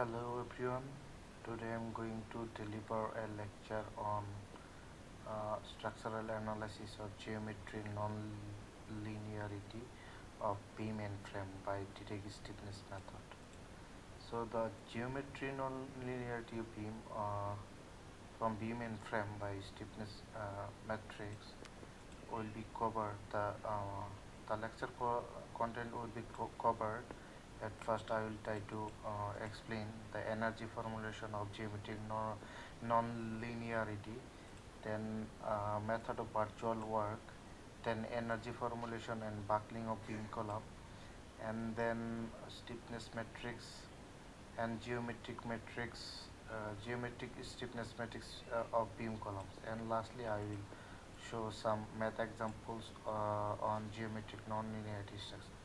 Hello everyone. Today I'm going to deliver a lecture on structural analysis of geometry non-linearity of beam and frame by direct stiffness method. So the geometry non-linearity of beam from beam and frame by stiffness matrix will be covered. The lecture content will be covered. At first, I will try to explain the energy formulation of geometric non-linearity, then method of virtual work, then energy formulation and buckling of beam column, and then stiffness matrix and geometric stiffness matrix of beam columns, and lastly I will show some math examples on geometric non-linearity structure.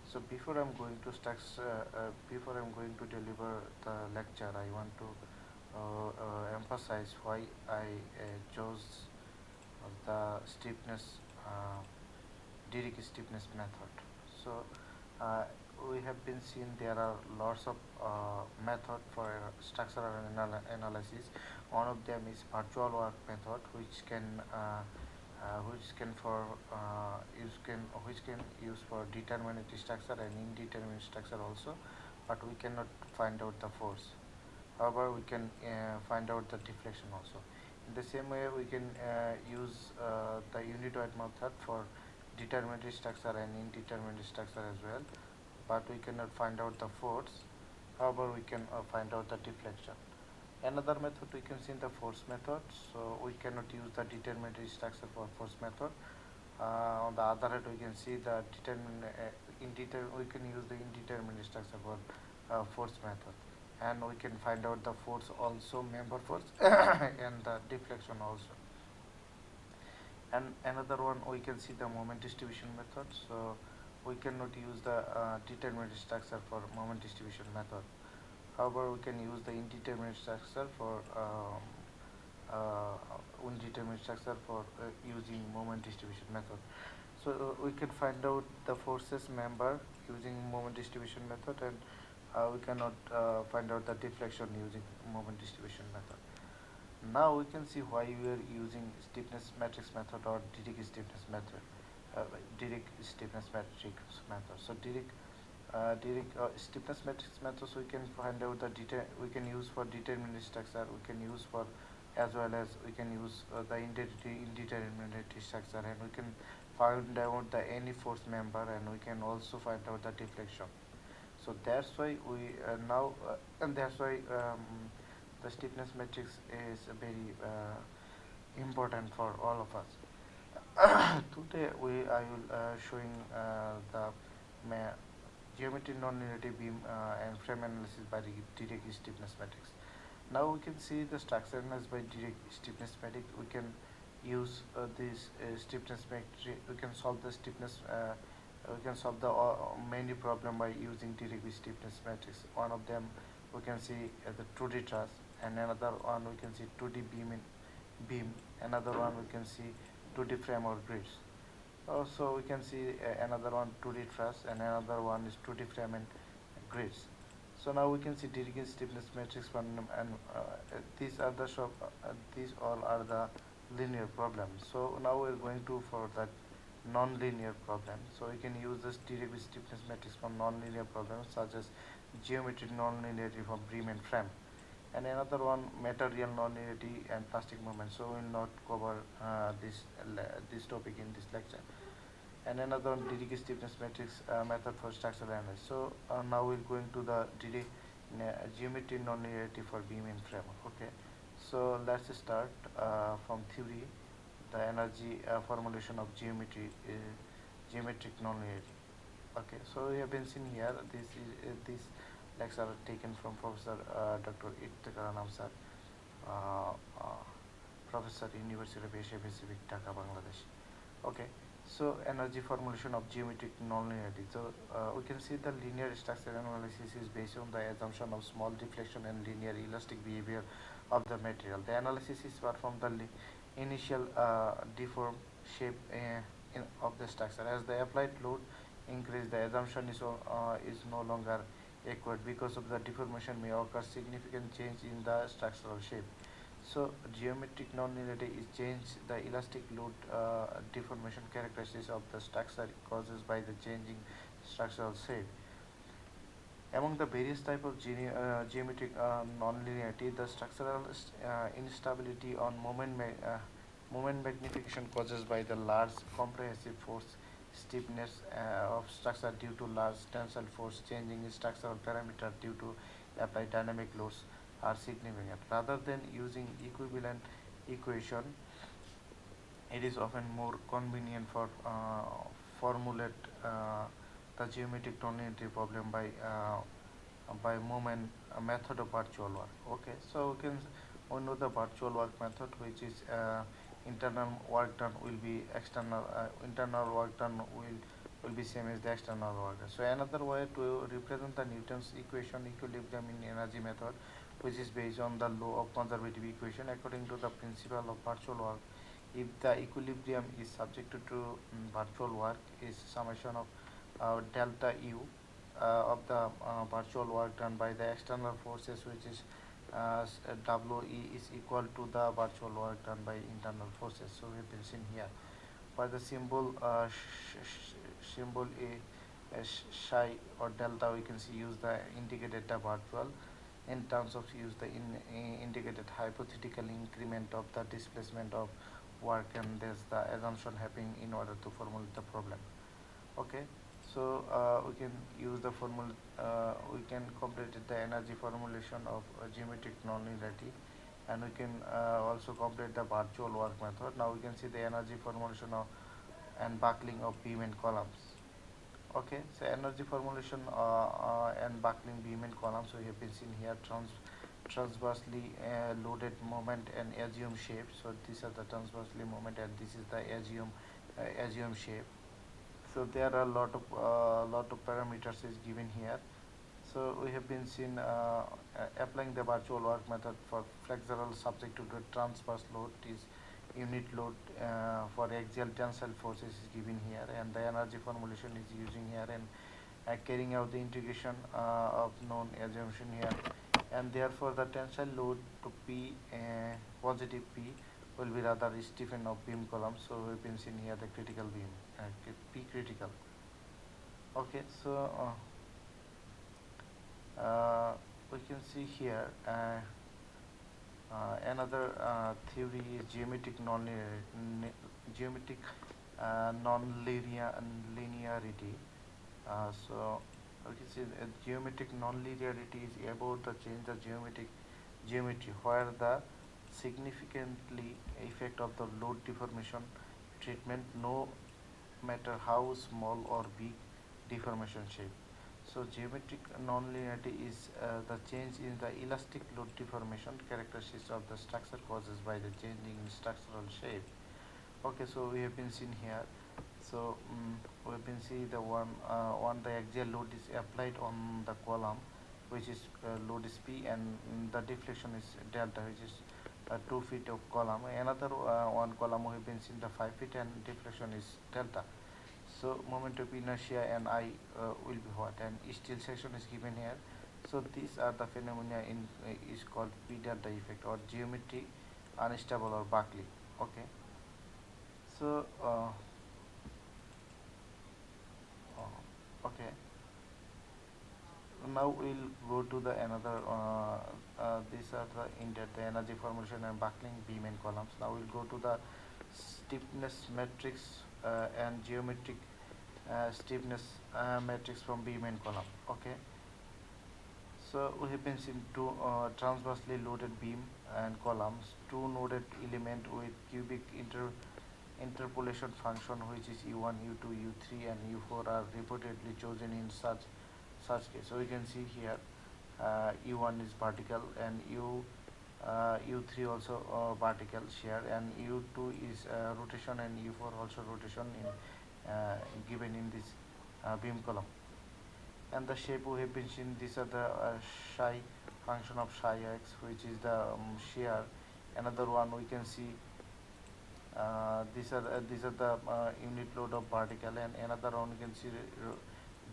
So before I'm going to deliver the lecture, I want to emphasize why I chose the direct stiffness method. So uh, we have been seen there are lots of method for structural analysis. One of them is virtual work method, which can for which can use for determinate structure and indeterminate structure also, but we cannot find out the force. However, we can find out the deflection also. In the same way, we can use the unit-wide method for determinate structure and indeterminate structure as well, but we cannot find out the force. However, we can find out the deflection. Another method we can see in the force method. So we cannot use the determinate structure for force method. On the other hand, we can see the we can use the indeterminate structure for force method, and we can find out the force also, member force and the deflection also. And another one we can see the moment distribution method. So we cannot use the determinate structure for moment distribution method. However, we can use the indeterminate structure for using moment distribution method. So we can find out the forces member using moment distribution method, and we cannot find out the deflection using moment distribution method. Now we can see why we are using stiffness matrix method or direct stiffness method. Direct stiffness matrix method. So direct stiffness matrix method, so we can find out we can use for determinate structure, we can use for, as well as we can use the indeterminate structure, and we can find out the any force member, and we can also find out the deflection. So that's why we now and that's why the stiffness matrix is very important for all of us. Today I will showing the geometry non-linearity beam and frame analysis by the direct stiffness matrix. Now we can see the structure analysis by direct stiffness matrix. We can use this stiffness matrix. We can solve the stiffness. We can solve the many problem by using direct stiffness matrix. One of them we can see the 2D truss, and another one we can see 2D beam. Another one we can see 2D frame or grids. Also we can see another one 2D truss, and another one is 2D frame and grids. So now we can see direct stiffness matrix one, and these all are the linear problems. So now we're going to for that non-linear problem. So we can use this direct stiffness matrix for non-linear problems such as geometric non-linearity for beam and frame, and another one material non-linearity and plastic movement. So we will not cover this topic in this lecture. And another one direct stiffness matrix method for structural analysis. So now we're going to the geometry non-linearity for beam and frame. Okay, so let's start from theory. The energy formulation of geometric non-linearity. Okay, so we have been seen here. This lecture taken from Professor Dr. Ittakaranam sir, uh, uh, Professor, University of Asia Pacific, Dhaka, Bangladesh. Okay, so energy formulation of geometric nonlinearity. So we can see the linear structure analysis is based on the assumption of small deflection and linear elastic behavior of the material. The analysis is performed the initial deform shape of the structure. As the applied load increase, the assumption is no longer acquired. Because of the deformation may occur significant change in the structural shape. So geometric nonlinearity is change the elastic load deformation characteristics of the structure causes by the changing structural shape. Among the various type of geometric nonlinearity, the structural instability on moment magnification causes by the large comprehensive force stiffness of structure due to large tensile force changing in structural parameter due to applied dynamic loads are significant. Rather than using equivalent equation, it is often more convenient for formulate the geometric nonlinearity problem by moment method of virtual work. Okay, so we know the virtual work method, which is internal work done will be external internal work done will be same as the external work done. So another way to represent the Newton's equation equilibrium in energy method, which is based on the law of conservative equation according to the principle of virtual work. If the equilibrium is subjected to virtual work is summation of delta U of the virtual work done by the external forces, which is WE is equal to the virtual work done by internal forces. So we have been seen here by the symbol symbol a psi or delta. We can see use the indicated the virtual in terms of use the indicated hypothetical increment of the displacement of work, and there's the assumption happening in order to formulate the problem. Okay, so we can use the formula, we can complete the energy formulation of geometric nonlinearity, and we can also complete the virtual work method. Now we can see the energy formulation of and buckling of beam and columns. Okay, so energy formulation and buckling beam and columns we have been seen here. Transversely loaded moment and axiom shape. So these are the transversely moment and this is the axiom shape. So there are a lot of parameters is given here. So we have been seen applying the virtual work method for flexural subject to the transverse load is unit load for axial tensile forces is given here, and the energy formulation is using here, and carrying out the integration of known assumption here, and therefore the tensile load to P positive P will be rather stiffen of beam column. So we've been seen here the critical beam P critical. Okay, so we can see here another theory is geometric non-linearity. So we can see geometric non-linearity is about the change the geometry where the significantly effect of the load deformation treatment no matter how small or big deformation shape. So geometric nonlinearity is the change in the elastic load deformation characteristics of the structure causes by the changing in structural shape. Okay, so we have been seen here. So we have been see the one the axial load is applied on the column, which is load is P, and the deflection is delta, which is 2 feet of column. Another one column we have been seen the 5 feet and deflection is delta. So moment of inertia and I will be what, and steel section is given here. So these are the phenomena in is called P delta effect or geometry unstable or buckling. Okay, so okay, now we'll go to the another these are the energy formation and buckling beam and columns. Now we'll go to the stiffness matrix and geometric stiffness matrix from beam and column. Okay, so we have been seeing two transversely loaded beam and columns, two noded element with cubic interpolation function, which is u1, u2, u3 and u4 are reportedly chosen in such case. So we can see here u1 is vertical and u3 also vertical shear, and u2 is rotation and u4 also rotation in given in this beam column. And the shape we have been seen, these are the psi function of psi x, which is the shear. Another one we can see these are the unit load of vertical, and another one we can see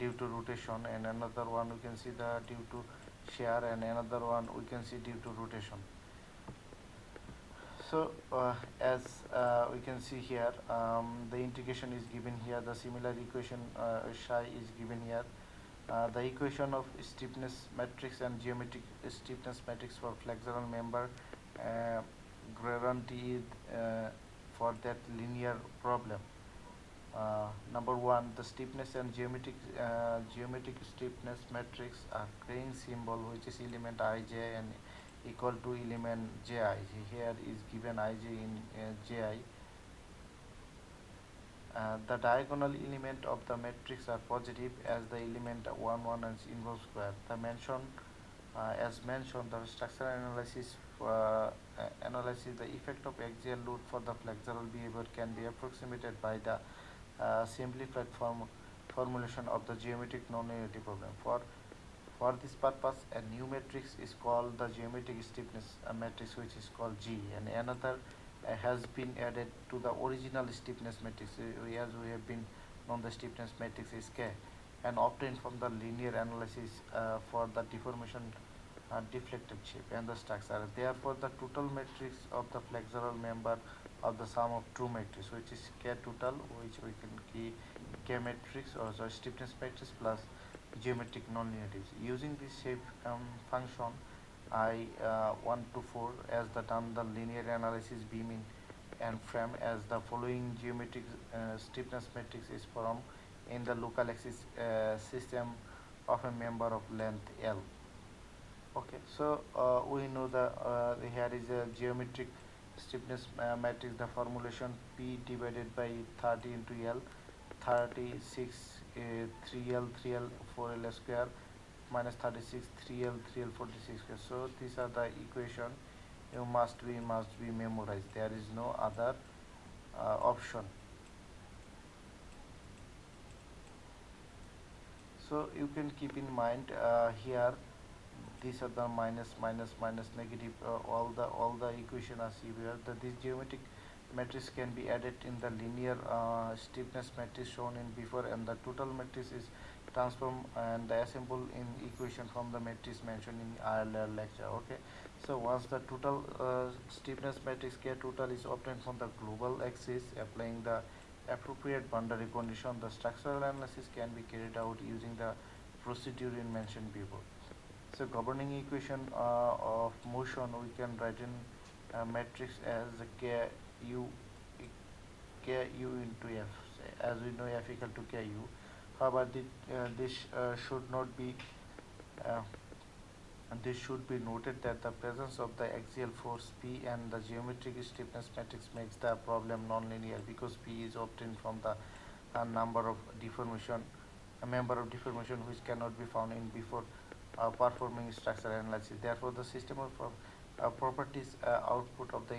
due to rotation, and another one we can see the due to shear, and another one we can see due to rotation. So as we can see here, the integration is given here, the similar equation psi is given here. The equation of stiffness matrix and geometric stiffness matrix for flexural member uh, guaranteed for that linear problem. Number one, the stiffness and geometric stiffness matrix are crane symbol, which is element ij and equal to element ji. Here is given ij in ji. The diagonal element of the matrix are positive as the element 1 1 and inverse square. As mentioned, the structural analysis analyzes the effect of axial load for the flexural behavior can be approximated by the simplified formulation of the geometric non-linearity problem. For this purpose, a new matrix is called the geometric stiffness matrix, which is called G, and another has been added to the original stiffness matrix, as we have been known the stiffness matrix is K, and obtained from the linear analysis for the deformation deflected shape and the structure. Therefore, the total matrix of the flexural member of the sum of two matrices, which is K total, which we can key K matrix or the stiffness matrix plus geometric nonlinearities. Using this shape function I 1 to 4 as the done the linear analysis beam in and frame as the following geometric stiffness matrix is formed in the local axis system of a member of length L. Okay, so we know the here is a geometric stiffness matrix. The formulation P divided by 30 into L, 36 3L 3L 4L square minus 36 3L 3L 46 square. So these are the equation you must be memorized. There is no other option. So you can keep in mind here these are the minus negative all the equation are severe that this geometric matrix can be added in the linear stiffness matrix shown in before, and the total matrix is transformed and assembled in equation from the matrix mentioned in earlier lecture. Okay, so once the total stiffness matrix K total is obtained from the global axis, applying the appropriate boundary condition, the structural analysis can be carried out using the procedure in mentioned before. So governing equation of motion we can write in matrix as ku ku into f. As we know, f equal to ku. However, this should not be uh, this should be noted that the presence of the axial force P and the geometric stiffness matrix makes the problem non-linear, because P is obtained from the number of deformation a member of deformation which cannot be found in before performing structural analysis. Therefore, the system of properties output of the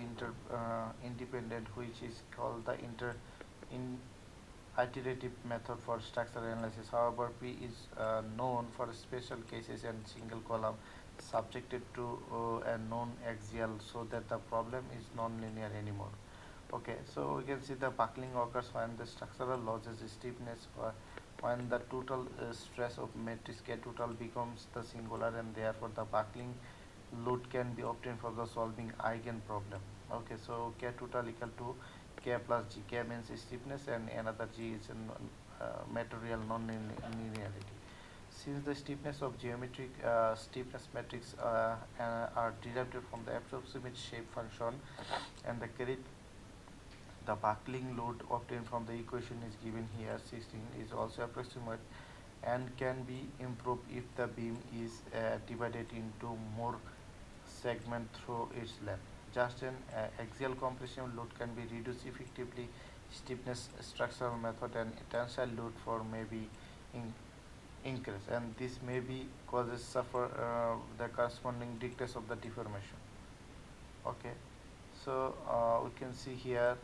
independent, which is called the in iterative method for structural analysis. However, P is known for special cases and single column subjected to a non-axial, so that the problem is non-linear anymore. Okay, so we can see the buckling occurs when the structural losses stiffness, when the total stress of matrix K total becomes the singular, and therefore the buckling load can be obtained for the solving eigen problem. Okay, so K total equal to K plus G. K means stiffness and another G is material non-linearity. Since the stiffness of geometric stiffness matrix are derived from the approximate shape function, and the buckling load obtained from the equation is given here 16 is also approximate and can be improved if the beam is divided into more segment through its length. Just an axial compression load can be reduced effectively. Stiffness structural method and tensile load for may be in, increased, and this may be causes suffer the corresponding decrease of the deformation. Okay, so we can see here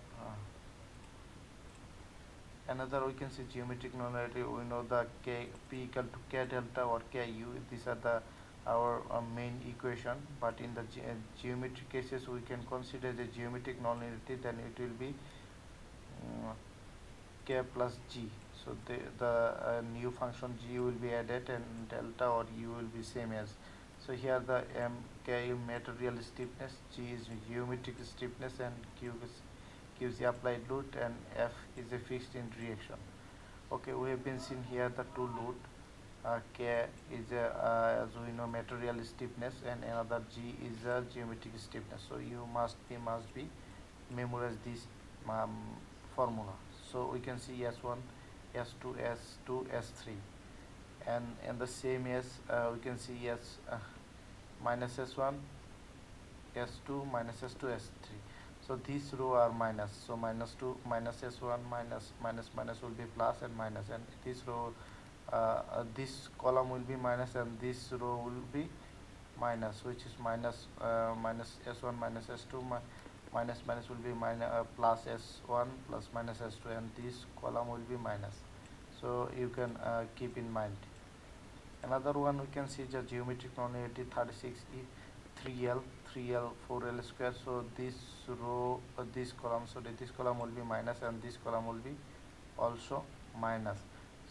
another we can see geometric nonlinearity. We know the K P equal to K delta or Ku. These are the our main equation, but in the geometric cases we can consider the geometric nonlinearity, then it will be K plus G. So the new function g will be added and delta or u will be same as. So here the k material stiffness, g is geometric stiffness, and q is the applied load, and f is a fixed in reaction. Okay, we have been seen here the two load. K is as we know material stiffness, and another g is a geometric stiffness. So you must be memorize this um, formula. So we can see S1, S2, S2, S3, and the same as we can see S minus S1, S2, minus S2, S3. So these row are minus. So minus 2, minus S1, minus will be plus and minus, and this row this column will be minus and this row will be minus, which is minus S1 minus S2 minus will be plus S1 plus minus S2, and this column will be minus. So you can keep in mind. Another one we can see the geometric non-linearity 36E 3L 4L square. So this row this column, so this column will be minus and this column will be also minus.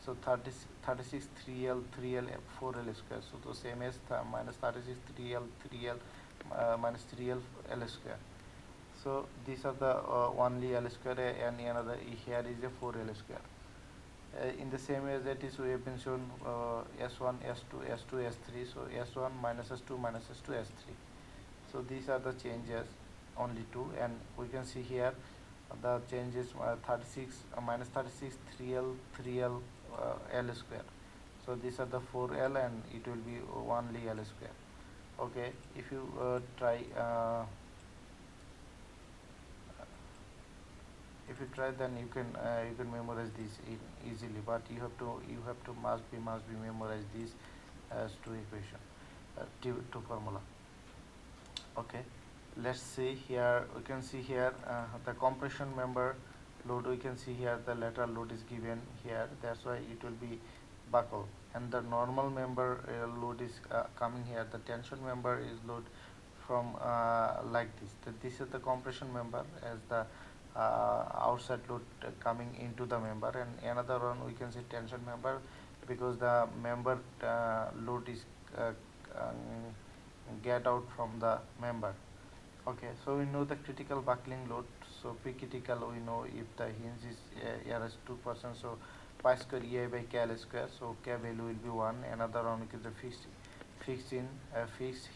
So 36 3L 4L square. So the same as minus 36 3L minus 3L L square. So these are the only L square, and another here is a 4L square. In the same way that is we have been shown S1, S2, S2, S3. So S1 minus S2 minus S2, S3. So these are the changes, only two, and we can see here the changes 36 minus 36 3L L square. So these are the 4L, and it will be only L square. Okay, if you try then you can memorize this easily, but you have to must be memorize these as two equation, two formula. Okay, let's see here. We can see here the compression member load. We can see here the lateral load is given here, that's why it will be buckle, and the normal member load is coming here. The tension member is load from like this. This is the compression member as the outside load coming into the member, and another one we can see tension member, because the member load is get out from the member. Okay, so we know the critical buckling load. So P-critical, we know if the hinge is as 2%, so pi square EI by KL square. So K value will be 1. Another one is the fixed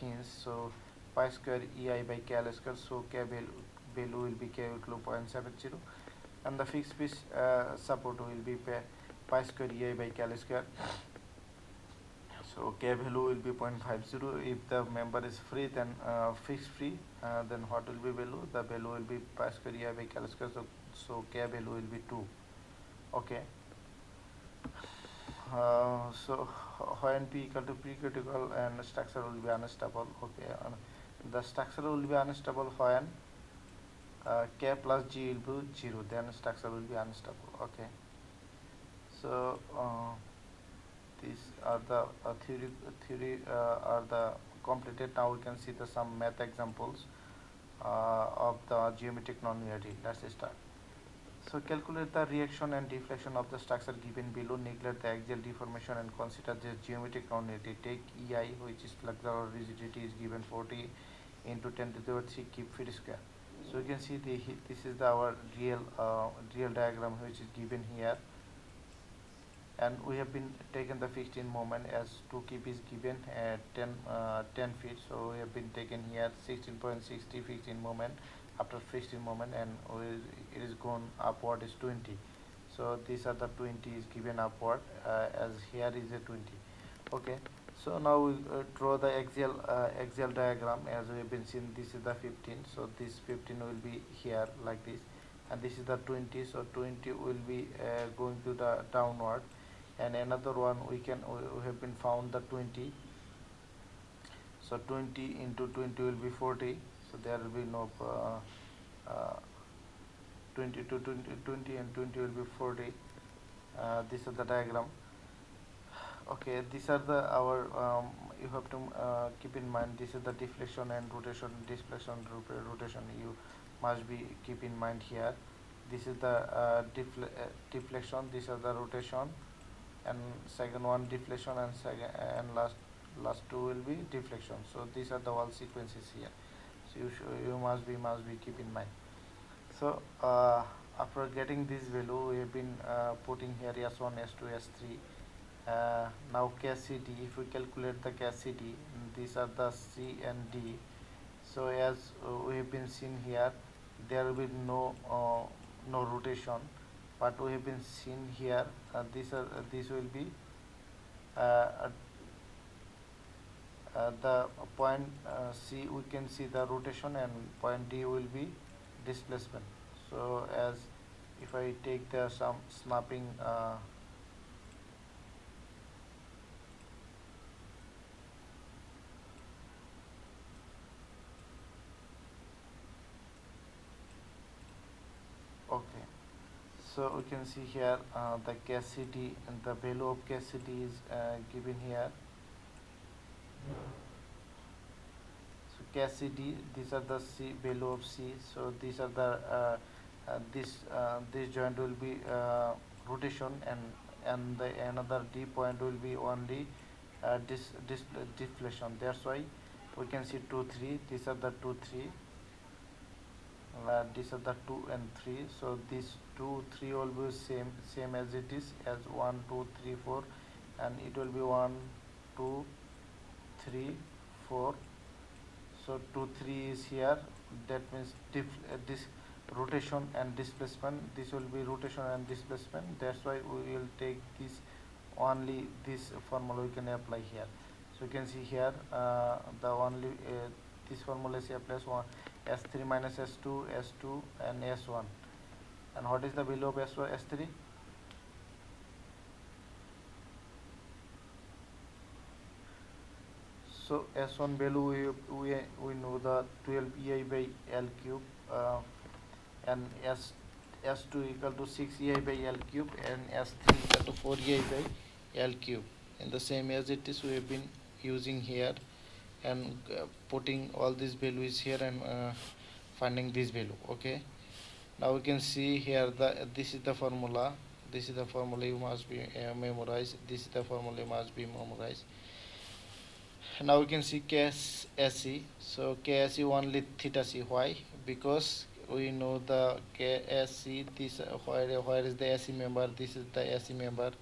hinge. So pi square EI by KL square. So K value will be K equal to 0.70, and the fixed pitch support will be pi square EI by KL square. So K value will be 0.50. If the member is free, then fixed free, then what will be value? The value will be pi square EI by KL square. So K value will be 2. Okay. So when P equal to P-critical and structure will be unstable. Okay. The structure will be unstable when K plus G will be 0. Then structure will be unstable. Okay. So these are the theory are the completed. Now we can see the some math examples of the geometric non-linearity. Let's start. So calculate the reaction and deflection of the structure given below. Neglect the axial deformation and consider the geometric non-linearity. Take EI, which is flexural rigidity, is given 40 into 10 to the power 3 cube feet square. So you can see this is our real diagram which is given here, and we have been taken the fixed in moment as 2 kip is given at 10 feet. So we have been taken here 16.60 fixed in moment after fixed in moment, and it is gone upward is 20. So these are the 20 is given upward as here is a 20. Okay, so now we draw the axial diagram. As we have been seen, this is the 15. So this 15 will be here like this, and this is the 20. So 20 will be going to the downward, and another one we have been found the 20. So 20 into 20 will be 40. So there will be no 20 to 20 and 20 will be 40. This is the diagram. Okay, these are the our you have to keep in mind. This is the deflection and rotation, deflection, rotation. You must be keep in mind here. This is the deflection, these are the rotation, and second one deflection, and second and last two will be deflection. So these are the all sequences here. So you must be keep in mind. So after getting this value, we have been putting here S1, S2, S3. Now KCD, if we calculate the KCD, these are the C and D. So as we have been seen here, there will be no rotation, but we have been seen here. This will be uh, the point C. We can see the rotation, and point D will be displacement. So as if I take the some snapping okay, so we can see here the KCD, and the value of KCD is given here. So KCD, these are the C value of C. So these are the this joint will be rotation, and the another D point will be only deflection. That's why we can see 2 3. These are the 2 3. These are the 2 and 3. So these 2 3 will be same as it is as 1 2 3 4, and it will be 1 2 3 4. So 2 3 is here. That means this rotation and displacement. This will be rotation and displacement. That's why we will take this only this formula we can apply here. So you can see here the only this formula is applies one S3 minus S2, S2 and S1. And what is the value of S1, S3? So S1 value we know the 12 EI by L cube, and S2 equal to 6 EI by L cube, and S3 equal to 4 EI by L cube. And the same as it is we have been using here, and putting all these values here, and finding this value. Okay, now we can see here this is the formula. This is the formula you must be memorize. This is the formula you must be memorized. Now we can see KSC. So KSC only theta c. Why? Because we know the KSC. This where is the SC member? This is the SC member.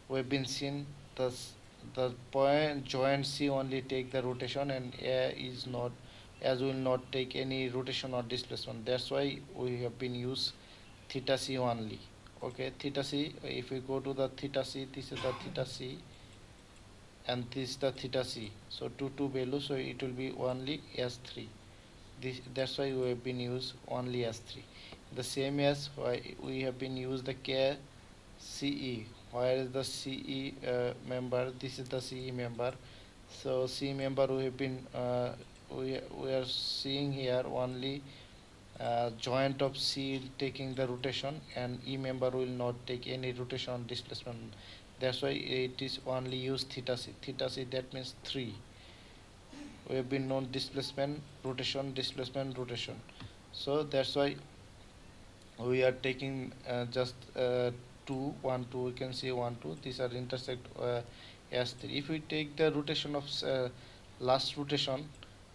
We've been seen the point joint C only take the rotation, and A is not, as will not take any rotation or displacement. That's why we have been use theta c only. Okay, theta c. If we go to the theta c, this is the theta c, and this is the theta c. So two value, so it will be only S3. That's why we have been use only S3. The same as why we have been use the CE. Where is the CE member? This is the CE member. So CE member we have been we are seeing here only joint of C taking the rotation, and E member will not take any rotation displacement. That's why it is only use theta c. Theta c, that means 3. We have been known displacement, rotation, displacement, rotation. So that's why we are taking just 2 1 2. We can see 1 2. These are intersect S3. If we take the rotation of last rotation,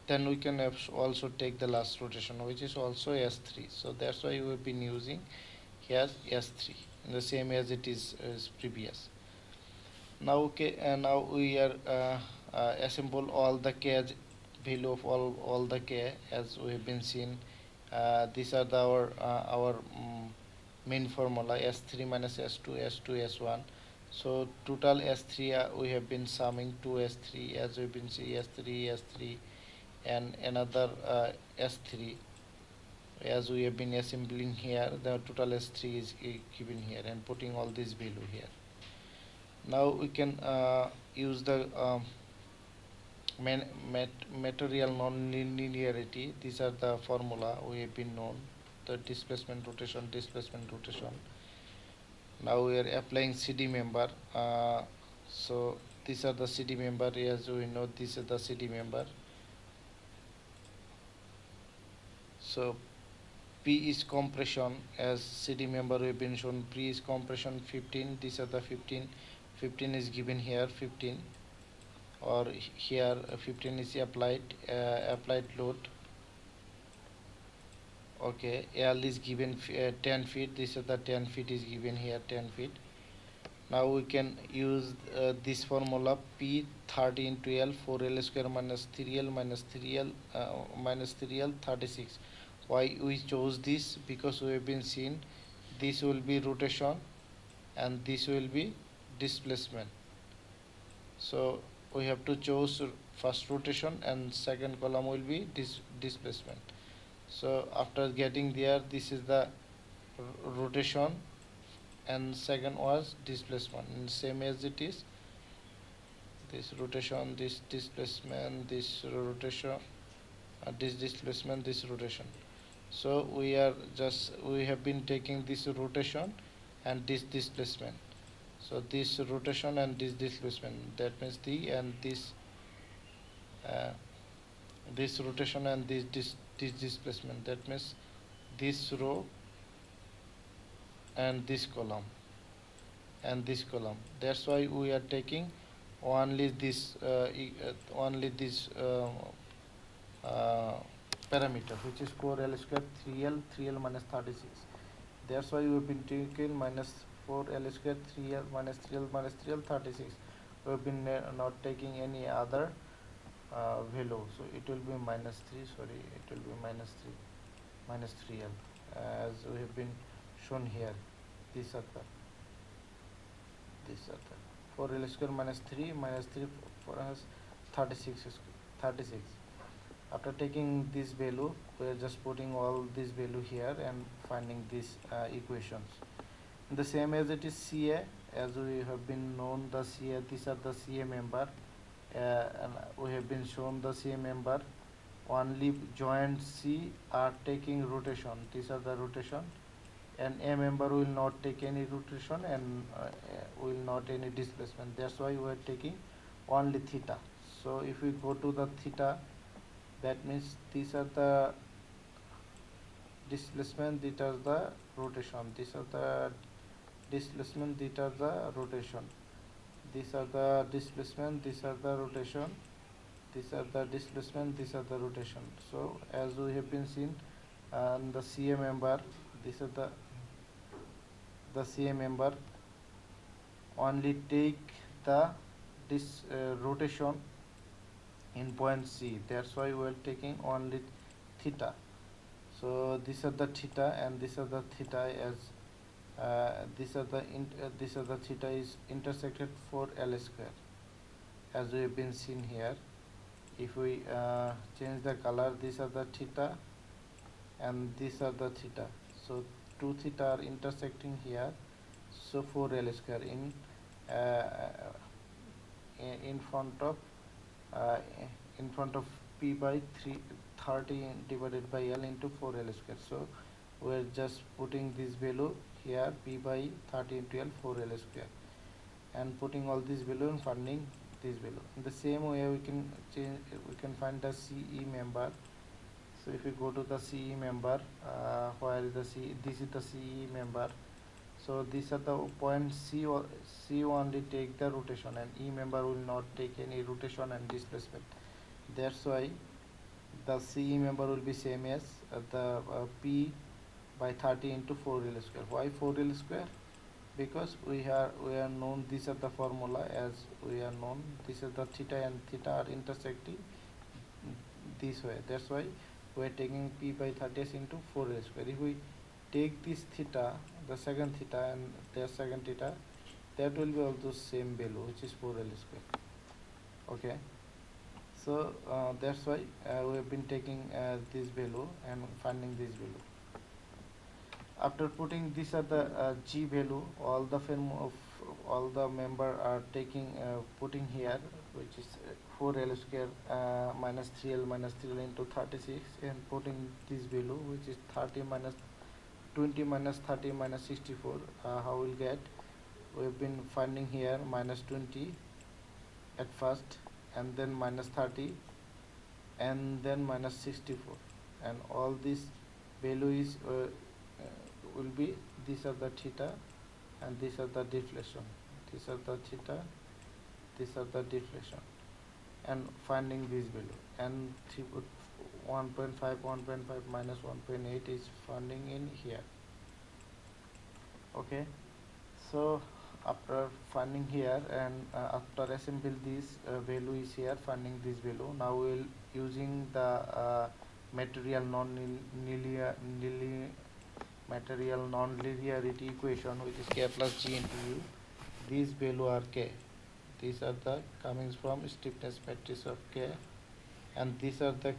then we can also take the last rotation, which is also S3. So that's why we have been using here S3, the same as it is as previous. Now okay, and now we are assemble all the k value of all the k as we have been seen. These are our main formula S3 minus S2, S2, S1. So total S3 we have been summing 2 S3, as we've been see S3, S3, and another S3, as we have been assembling here. The total S3 is given here, and putting all this value here. Now we can use the material non-linearity. These are the formula we have been known. The displacement, rotation, displacement, rotation. Now we are applying CD member. So these are the CD member. As we know, this is the CD member. So P is compression, as CD member we've been shown. P is compression 15. These are the 15. 15 is given here 15, or here 15 is applied load. Okay, L is given 10 feet. This is the 10 feet is given here 10 feet. Now we can use this formula P 30 into L, 4L square minus 3L minus 3L minus 3L 36. Why we chose this? Because we have been seen this will be rotation and this will be displacement. So we have to choose first rotation and second column will be displacement. So after getting there, this is the rotation and second was displacement, and same as it is this rotation, this displacement, this rotation, this displacement, this rotation. So we have been taking this rotation and this displacement. So this rotation and this displacement, that means this rotation and this displacement, that means this row and this column and this column. That's why we are taking only this parameter, which is 4L square 3L minus 36. That's why we have been taking minus 4L square 3L minus 3L 36. We have been not taking any other value, so it will be minus 3. Sorry, it will be minus 3L, as we have been shown here. These are the 4L square minus 3 for us 36. After taking this value, we are just putting all this value here and finding these equations. The same as it is CA, as we have been known the CA. These are the CA member, and we have been shown the CA member. Only joint C are taking rotation. These are the rotation, and A member will not take any rotation and will not any displacement. That's why we are taking only theta. So if we go to the theta, that means these are the displacement, these are the rotation, these are the displacement, these are the rotation, these are the displacement, these are the rotation, these are the displacement, these are the rotation. So as we have been seen, the CA member, this is the CA member only take the rotation in point C. That's why we are taking only theta. So these are the theta and these are the theta, as these are the theta is intersected for L square, as we have been seen here. If we change the color, these are the theta and these are the theta. So two theta are intersecting here. So 4L square in front of P by 30 divided by L into 4L square. So we're just putting this value here, P by 30 into L 4L square, and putting all this value and finding this value. In the same way, we can find the CE member. So if we go to the CE member, where is the C? This is the CE member. So these are the point C only take the rotation, and E member will not take any rotation and displacement. That's why the CE member will be same as the P by 30 into 4L square. Why 4L square? Because we are known, these are the formula, as we are known, this is the theta and theta are intersecting this way. That's why we are taking P by 30 into 4L square. If we take this theta, the second theta and their second theta, that will be also same value, which is 4L square. Okay, so that's why we have been taking this value and finding this value. After putting these are the G value, all the member are taking putting here, which is 4L square minus 3L into 36, and putting this value, which is 30 minus 20 minus 30 minus 64. How we'll get? We've been finding here minus 20 at first, and then minus 30, and then minus 64, and all this value is will be, these are the theta and these are the deflection, these are the theta, these are the deflection, and finding this value, and 1.5 minus 1.8 is finding in here. Okay, so after finding here and after assemble this value is here, finding this value, now we'll using the material non-linear material non-linearity equation, which is k plus g into u. These value are k, these are the coming from stiffness matrix of k, and these are the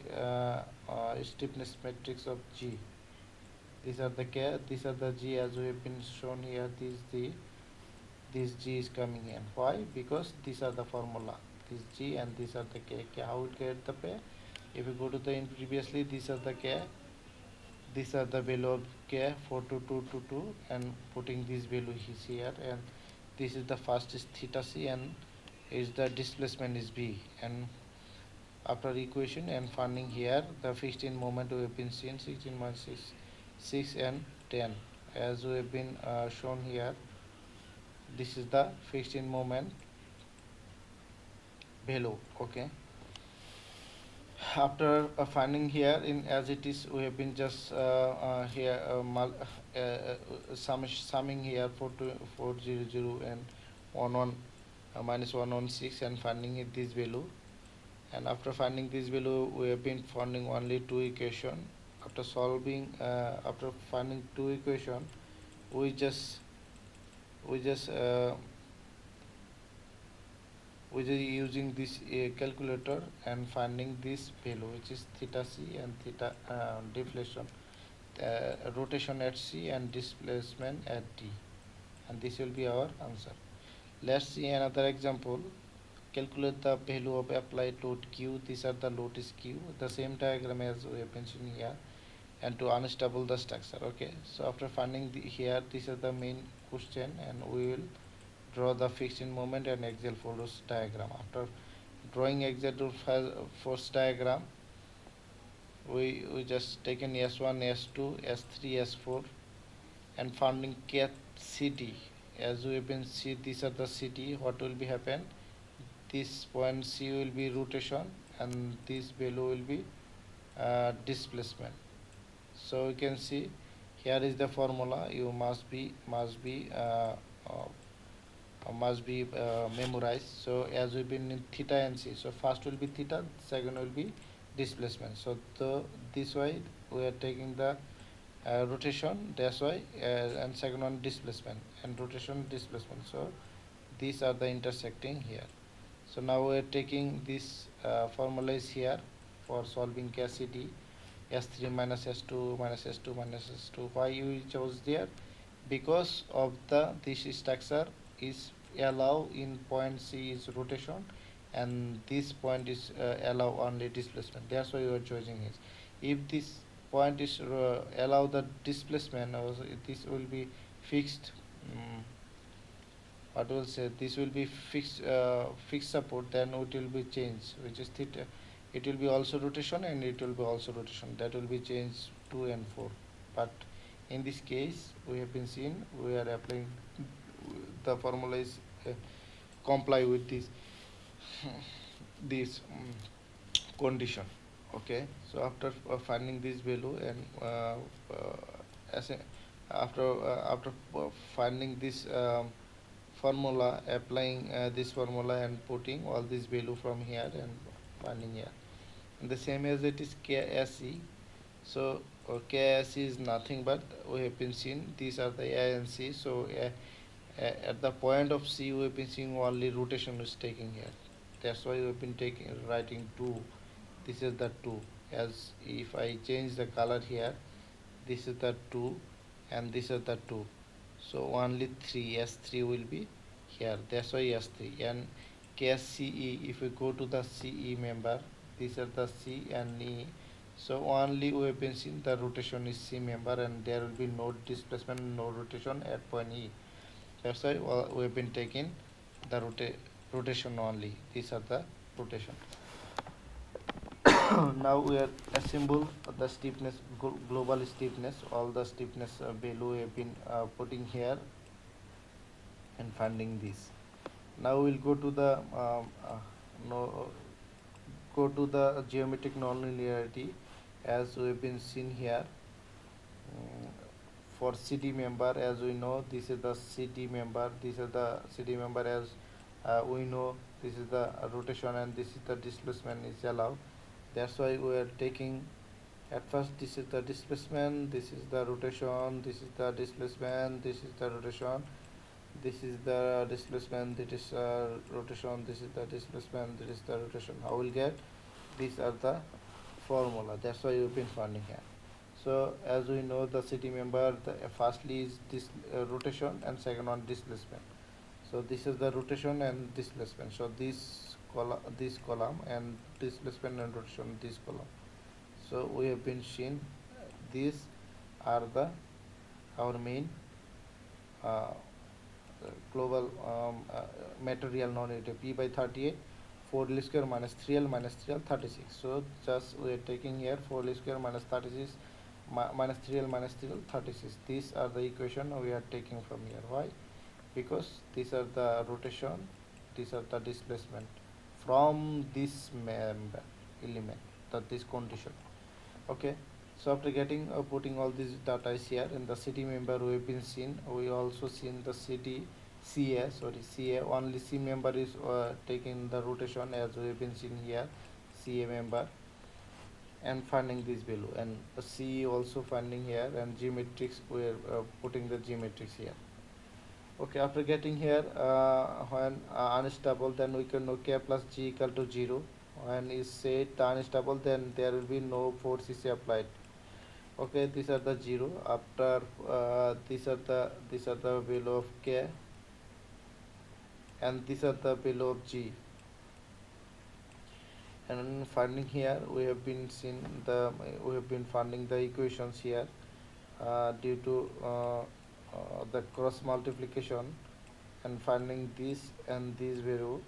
stiffness matrix of g. These are the k, these are the g, as we have been shown here. This g is coming in. Why? Because these are the formula, this g and these are the k. How it get the k? If you go to the in previously, these are the k, these are the value of k 42222, and putting this value is here, and this is the first is theta c, and is the displacement is b, and after equation and finding here the fixed in moment we have been seen 16.6 6 and 10, as we have been shown here. This is the fixed in moment value. Okay, after finding here in as it is, we have been just here summing here 400 and 11 minus 116 and finding it this value. And after finding this value, we have been finding only two equation. After solving after finding two equation, we just using this calculator and finding this value, which is theta c and theta deflection, rotation at c and displacement at d, and this will be our answer. Let's see another example. Calculate the value of applied load q. These are the load is q, the same diagram as we have mentioned here, and to unstable the structure. Okay, so after finding here, this is the main question, and we will draw the fixed in moment and axial force diagram. After drawing axial force diagram, we just taken S1, S2, S3, S4, and finding cat CD. As we have been see, these are the CD. What will be happen? This point C will be rotation, and this value will be displacement. So you can see here is the formula. You must be memorized. So as we've been in theta and c, so first will be theta, second will be displacement. So this way we are taking the rotation, that's why, and second one displacement, and rotation displacement. So these are the intersecting here. So now we are taking this formula is here for solving KCD. S3 minus S2 minus S2 minus S2. Why you chose there? Because of the this structure is allow in point C is rotation, and this point is allow only displacement. That's why you are choosing it. If this point is allow the displacement, also this will be fixed. What will say, this will be fixed support, then it will be changed, which is theta. It will be also rotation, and it will be also rotation, that will be changed 2 and 4. But in this case we have been seen, we are applying the formula is comply with this condition. Okay, so after finding this value and as a, after finding this formula, applying this formula and putting all this value from here and finding here, and the same as it is KSE. So KSE is nothing but we have been seen these are the A and C. So at the point of C we have been seeing only rotation is taking here, that's why we have been taking writing 2. This is the 2. As if I change the color here, this is the 2 and this is the 2, so only 3, S3 will be here, that's why S3. And KSCE, if we go to the CE member, these are the C and E, so only we have been seeing the rotation is C member, and there will be no displacement, no rotation at point E. That's why we have been taking the rotation only. These are the rotation. Now we are assemble the stiffness, global stiffness, all the stiffness value we have been putting here and finding this. Now we'll go to the no go to the geometric nonlinearity as we've been seen here. For CD member, as we know, this is the CD member, this is the CD member, as we know, this is the rotation and this is the displacement is allowed. That's why we are taking at first this is the displacement, this is the rotation, this is the displacement, this is the rotation, this is the displacement, this is rotation, this is the displacement, this is the rotation. How will get? These are the formula. That's why you've been finding here. So as we know, the city member, the firstly is this rotation and second one displacement. So this is the rotation and displacement. So this column and displacement and rotation this column. So we have been seen these are the our main uh, global material non-negative P by 38 4L square minus 3L minus 3L 36. So just we are taking here 4L square minus 36 minus 3L minus 3L 36. These are the equation we are taking from here. Why? Because these are the rotation, these are the displacement from this member element, that this condition. Okay, so after getting putting all these data is here in the city member we have been seen, we also seen the city CA only C member is taking the rotation as we have been seen here, CA member, and finding this value, and C also finding here, and geometrics we are putting the geometrics here. Okay, after getting here when unstable, then we can know K plus G equal to 0. When is set unstable, then there will be no force is applied. Okay, these are the 0. After these are the value of K, and these are the value of G. And finding here we have been finding the equations here due to the cross multiplication, and finding this and this value.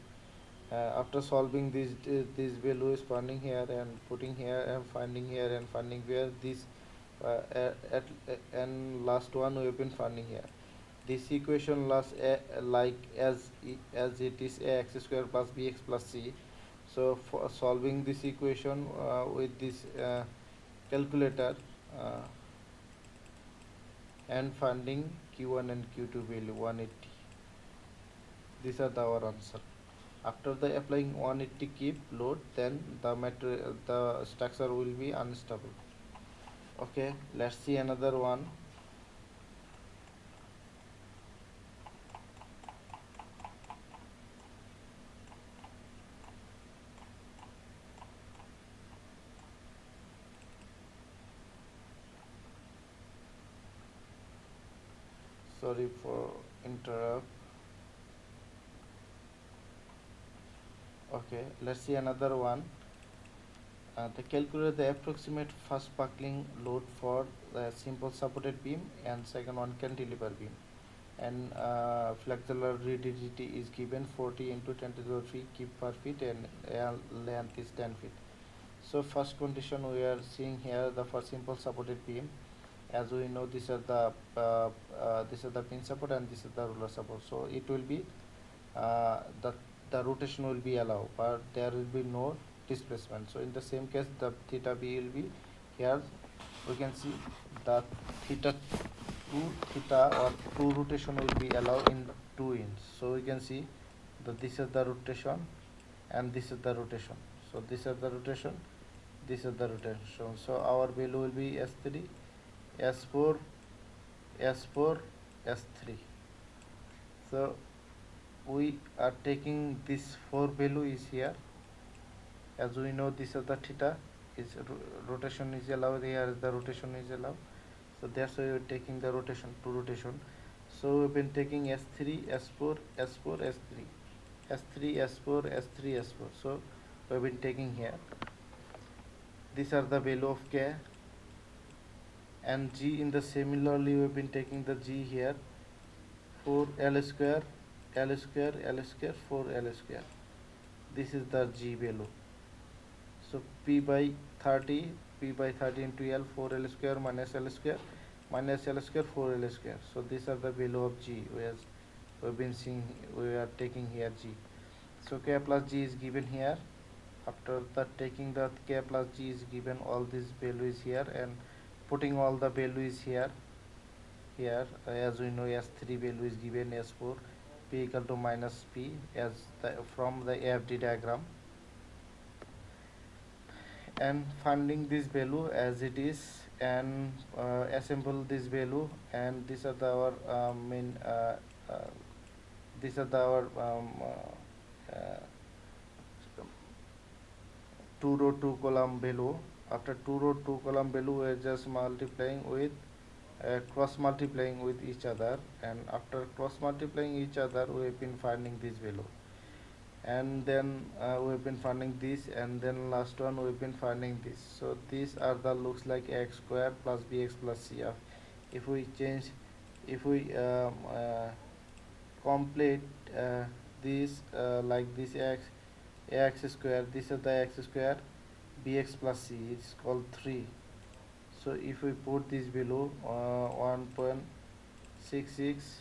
After solving this value is finding here and putting here and finding here and finding where this and last one we have been finding here. This equation last like as it is ax square plus bx plus c. So for solving this equation with this calculator and finding q1 and q2 value 180. These are our answer. After the applying 180 keep load, then the structure will be unstable. Okay, let's see another one. Sorry for interrupt. Okay, let's see another one. To calculate the approximate first buckling load for the simple supported beam and second one cantilever beam, and flexural rigidity is given 40 into 10 to the 3 kip per feet, and length is 10 feet. So first condition we are seeing here, the for simple supported beam, as we know these are the pin support and this is the roller support. So it will be the rotation will be allowed, but there will be no displacement. So in the same case, the theta b will be here. We can see the theta 2 rotation will be allowed in 2 inch. So we can see that this is the rotation and this is the rotation. So this is the rotation, this is the rotation. So our value will be S3, S4, S4, S3. So we are taking this 4 value is here. As we know, this is the theta is rotation is allowed, here the rotation is allowed. So that's why we're taking the rotation to rotation. So we've been taking S3, S4, S4, S3, S3, S4, S3, S4. So we've been taking here. These are the value of K and G. In the similarly we've been taking the G here, 4L square, L square, L square, 4L square. This is the G value. So p by 30 into L, 4L square minus L square minus L square 4L square. So these are the value of G, whereas we've been seeing, we are taking here G. So K plus G is given here. After that, taking the K plus G is given, all these values here, and putting all the values here. As we know, S3 value is given, S4 P equal to minus P as from the AFD diagram, and finding this value as it is, and assemble this value, and these are our main uh, these are our 2 row 2 column value. After 2 row 2 column value, we are just multiplying with cross multiplying with each other, and after cross multiplying each other, we have been finding this value, and then we have been finding this, and then last one we have been finding this. So these are the looks like x square plus bx plus c. If we change, if we complete this like this ax square, this is the x square, bx plus c, it's called 3. So if we put this below 1.66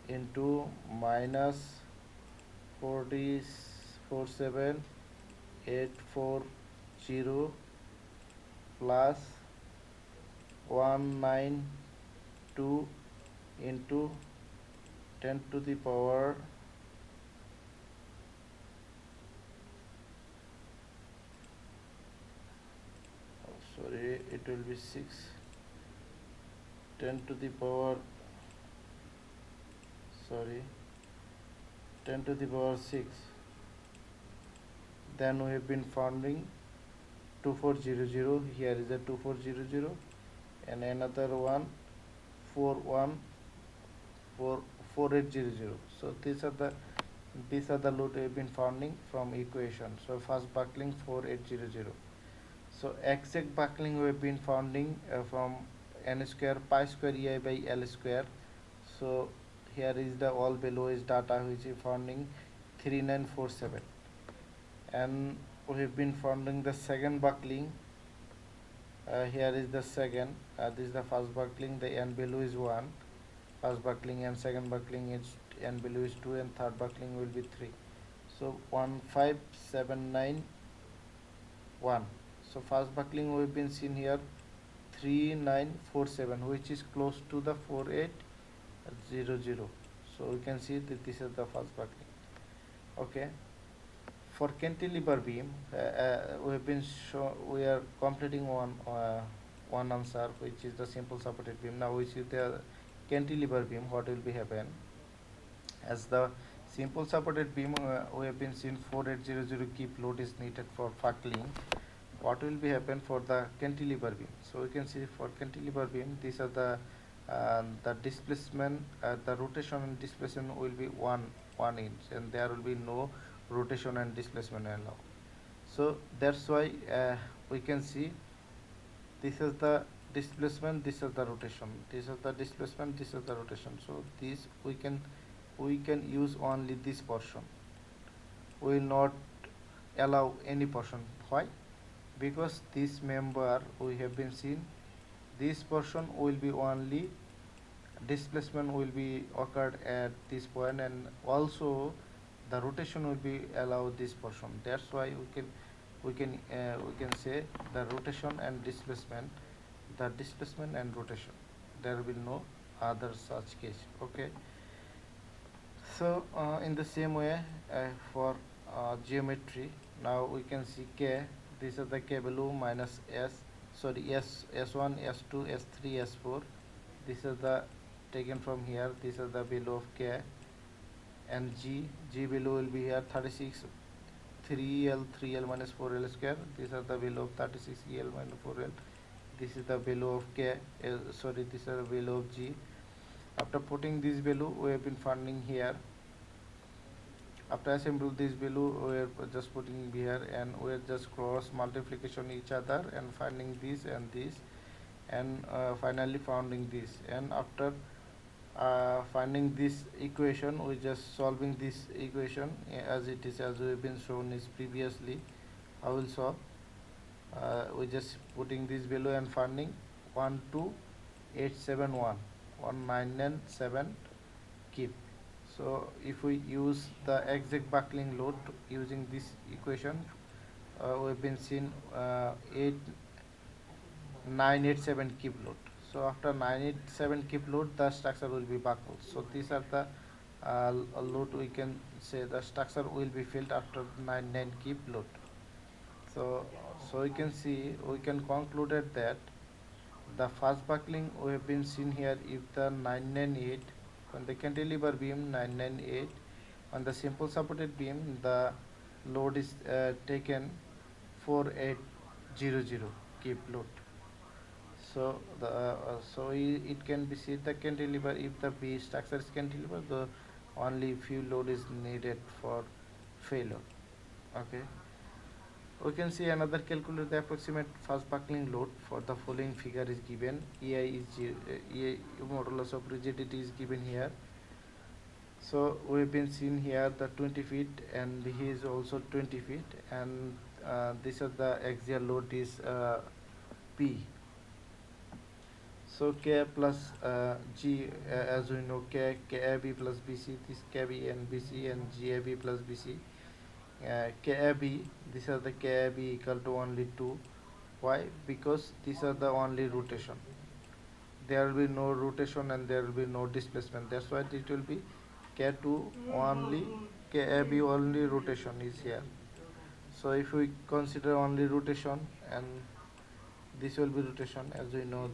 into minus 47840 plus 192 into 10 to the power sorry, it will be 6, 10 to the power, sorry, 10 to the power 6. Then we have been finding 2400, here is a 2400, and another one 4800. So these are the load we have been finding from equation. So first buckling 4800. So exact buckling we have been finding from n square pi square ei by L square. So here is the all below is data which is finding 3947, and we have been finding the second buckling. Here is the second, this is the first buckling, the n value is 1, first buckling, and second buckling is n value is 2, and third buckling will be 3. So 15791. So first buckling we've been seen here 3947, which is close to the 4800. So we can see that this is the first buckling. Okay. For cantilever beam, we are completing one answer, which is the simple supported beam. Now we see the cantilever beam. What will be happen? As the simple supported beam, we have been seen 4800 keep load is needed for buckling. What will be happen for the cantilever beam? So we can see for cantilever beam, these are the displacement, the rotation and displacement will be 1 inch, and there will be no rotation and displacement allowed. So that's why we can see this is the displacement, this is the rotation, this is the displacement, this is the rotation. So this we can use only this portion. We will not allow any portion. Why? Because this member we have been seen, this portion will be only displacement will be occurred at this point, and also the rotation will be allowed this portion. That's why we can say the rotation and displacement, the displacement and rotation. There will be no other such case. Okay. So in the same way for geometry, now we can see K. These are the K value minus S. Sorry, S1, S2, S3, S4. These are the taken from here. These are the value of K, and G value will be here 36, 3L minus 4L square. These are the value of 36 EL minus 4L. This is the value of K. Sorry, this is the value of G. After putting this value, we have been finding here. After assembly this value, we are just putting here, and we are just cross multiplication each other and finding this and this, and finally finding this. And after finding this equation, we just solving this equation as it is, as we have been shown is previously. I will solve. We just putting this value and finding 12871 1997 keep. So if we use the exact buckling load using this equation, we've been seen 8987 keep load. So after 987 keep load, the structure will be buckled. So these are the load we can say the structure will be filled after 99 keep load. So you can see, we can concluded that the first buckling we have been seen here if the 998 on the cantilever beam 998 on the simple supported beam the load is taken 4800 keep load. So it can be seen the cantilever if the B structure is cantilever the only few load is needed for failure. Okay. We can see another calculate the approximate fast buckling load for the following figure is given. EI modulus of rigidity is given here. So we've been seen here the 20 feet and he is also 20 feet and this is the axial load is P. So K plus G as we know KAB plus BC, this KB and BC and GAB plus BC. KAB, these are the KAB equal to only 2. Why? Because these are the only rotation. There will be no rotation and there will be no displacement. That's why it will be K2 only, KAB only rotation is here. So if we consider only rotation and this will be rotation as we know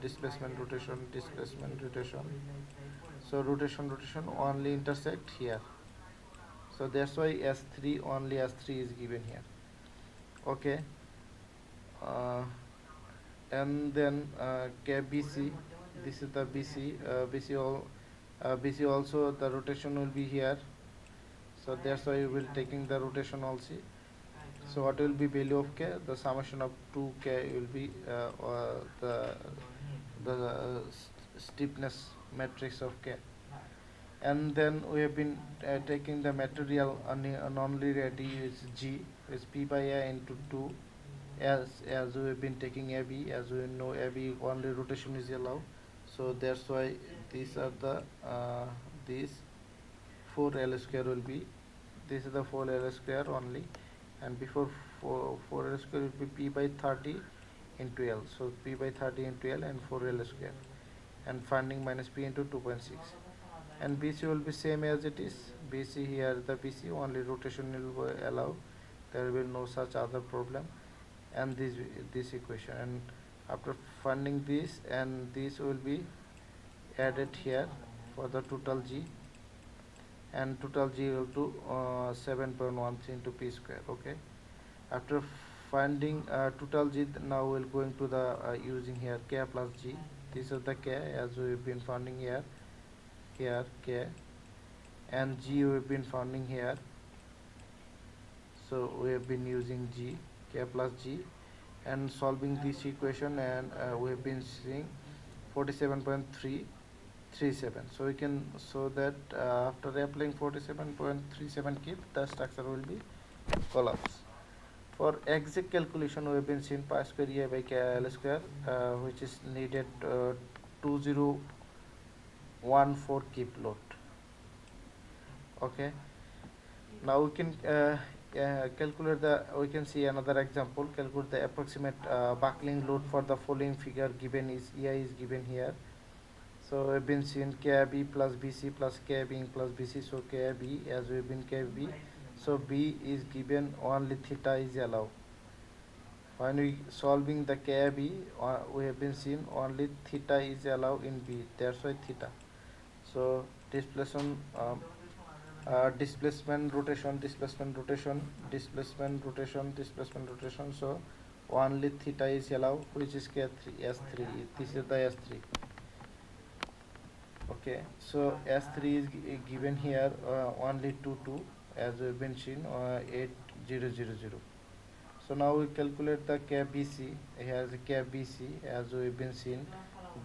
displacement rotation. So rotation only intersect here. So that's why S3 only S3 is given here. Okay. And then KBC, this is the BC. BC also the rotation will be here. So that's why we will taking the rotation also. So what will be value of K? The summation of 2K will be the stiffness matrix of K. And then we have been taking the material non-linearity is G is P by A into 2 as we have been taking AB, as we know AB only rotation is allowed. So that's why these are the these 4L square will be, this is the 4L square only, and before 4L square will be P by 30 into L. So P by 30 into L and 4L square, and finding minus P into 2.6. And BC will be same as it is. BC here the BC only rotation will be allowed. There will be no such other problem. And this equation, and after finding this and this will be added here for the total G, and total G equal to 7.13 into P square. Okay. After finding total G, now we'll going to the using here K plus G. This is the K as we've been finding here K, and G we've been finding here. So we have been using G, K plus G, and solving this equation, and we have been seeing 47.337. So we can, so that after applying 47.37 keep, the structure will be collapse. For exact calculation, we have been seeing pi square E by K L square, which is needed 2014 keep load. Okay. Now we can calculate the, we can see another example, calculate the approximate buckling load for the following figure given is EI is given here. So we've been seeing KAB plus BC plus KAB plus BC, so KAB as we've been KAB, so B is given only theta is allowed. When we solving the KAB, we have been seeing only theta is allowed in B, that's why theta. So displacement displacement rotation. So only theta is allowed, which is K3 S3. This is the S3. Okay, so S3 is given here only 2 as we've been seen 8000. So now we calculate the KBC. Here is KBC as we've been seen.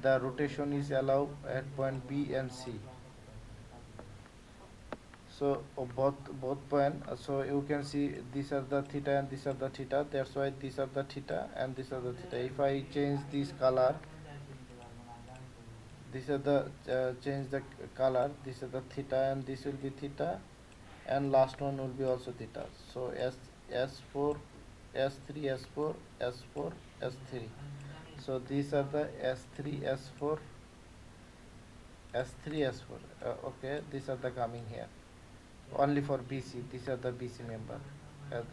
The rotation is allowed at point B and C. So both point, so you can see these are the theta and these are the theta, that's why these are the theta and these are the theta. If I change this color, these are the change the color, this is the theta and this will be theta, and last one will be also theta. So S4 S3 S4 S4 S3. So these are the S3 S4 S3 S4. Okay, these are the coming here only for BC. These are the BC member.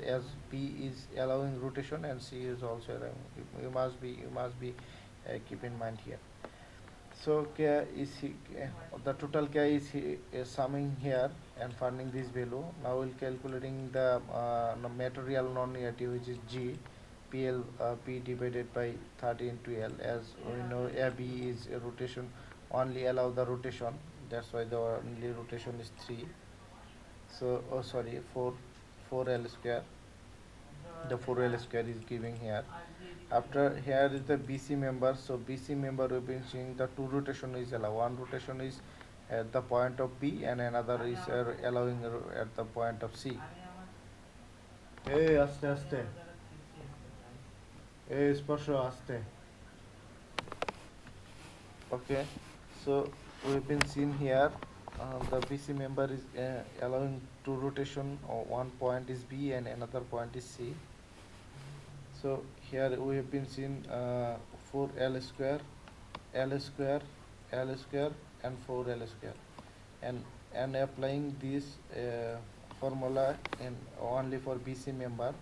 As B is allowing rotation and C is also allowing. You must be keep in mind here. So K is the total K is summing here and finding this value. Now we'll calculating the material non-linearity, which is G, PL P divided by 30 into L. As we know, AB is a rotation, only allow the rotation. That's why the only rotation is 3. So oh sorry, 4L square. The 4L square is giving here. After here is the BC member. So BC member we've been seeing the two rotation is allowed. One rotation is at the point of B and another is allowing at the point of C. Hey, aste aste. Hey, spasho aste. Okay, so we've been seen here. The BC member is allowing two rotation. One point is B and another point is C. So here we have been seen 4L square, L square, L square, and 4L square, and applying this formula in only for BC member,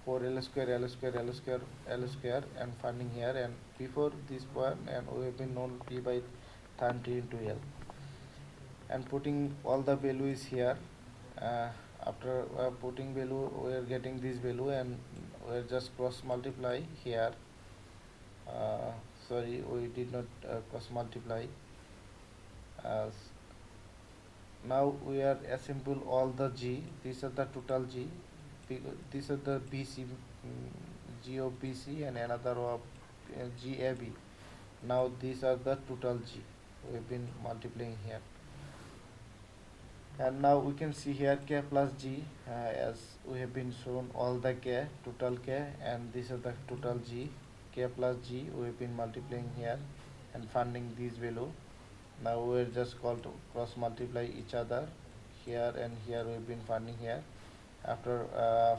4L square, L square, L square, L square, and finding here, and before this one, and we have been known P by 30 into L, and putting all the values here. uh, After putting value, we are getting this value, and we are just cross multiply here. Sorry, we did not cross multiply. Now we are assemble all the G. These are the total G. These are the BC, G of BC, and another of GAB. Now these are the total G. We have been multiplying here, and now we can see here K plus G, as we have been shown all the K, total K, and these are the total G. K plus G we have been multiplying here and finding this value. Now we are just called to cross multiply each other here and here. We have been finding here. After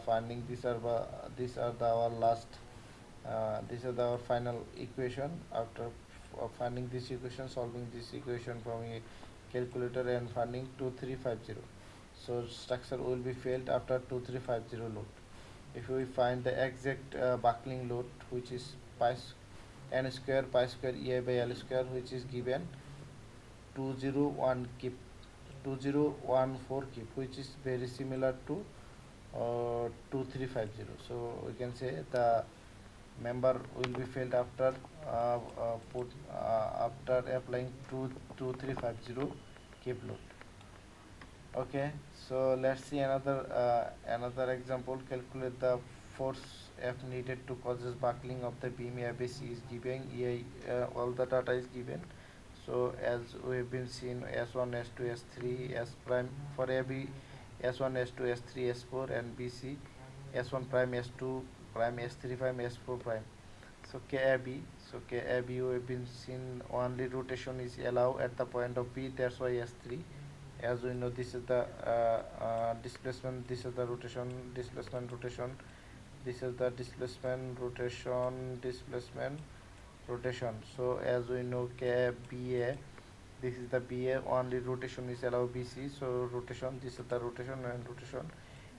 finding these are our last, these are our final equation. After finding this equation, solving this equation from a calculator and finding 2350. So structure will be failed after 2350 load. If we find the exact buckling load, which is pi n square pi square EI by L square, which is given 201 kip, 2014 kip, which is very similar to 2350. So we can say the member will be failed after after applying 2350 kip load. Okay, so let's see another example. Calculate the force F needed to causes buckling of the beam ABC is given. EI, all the data is given. So as we have been seen, S1, S2, S3, S prime for AB, S1, S2, S3, S4, and BC, S1 prime, S2 prime, S3 prime, S4 prime. So KAB, so KAB we have been seen only rotation is allowed at the point of B. That's why S3. As we know, this is the displacement. This is the rotation, displacement, rotation. This is the displacement, rotation, displacement, rotation. So as we know, KBA, this is the BA, only rotation is allowed BC. So rotation, this is the rotation and rotation.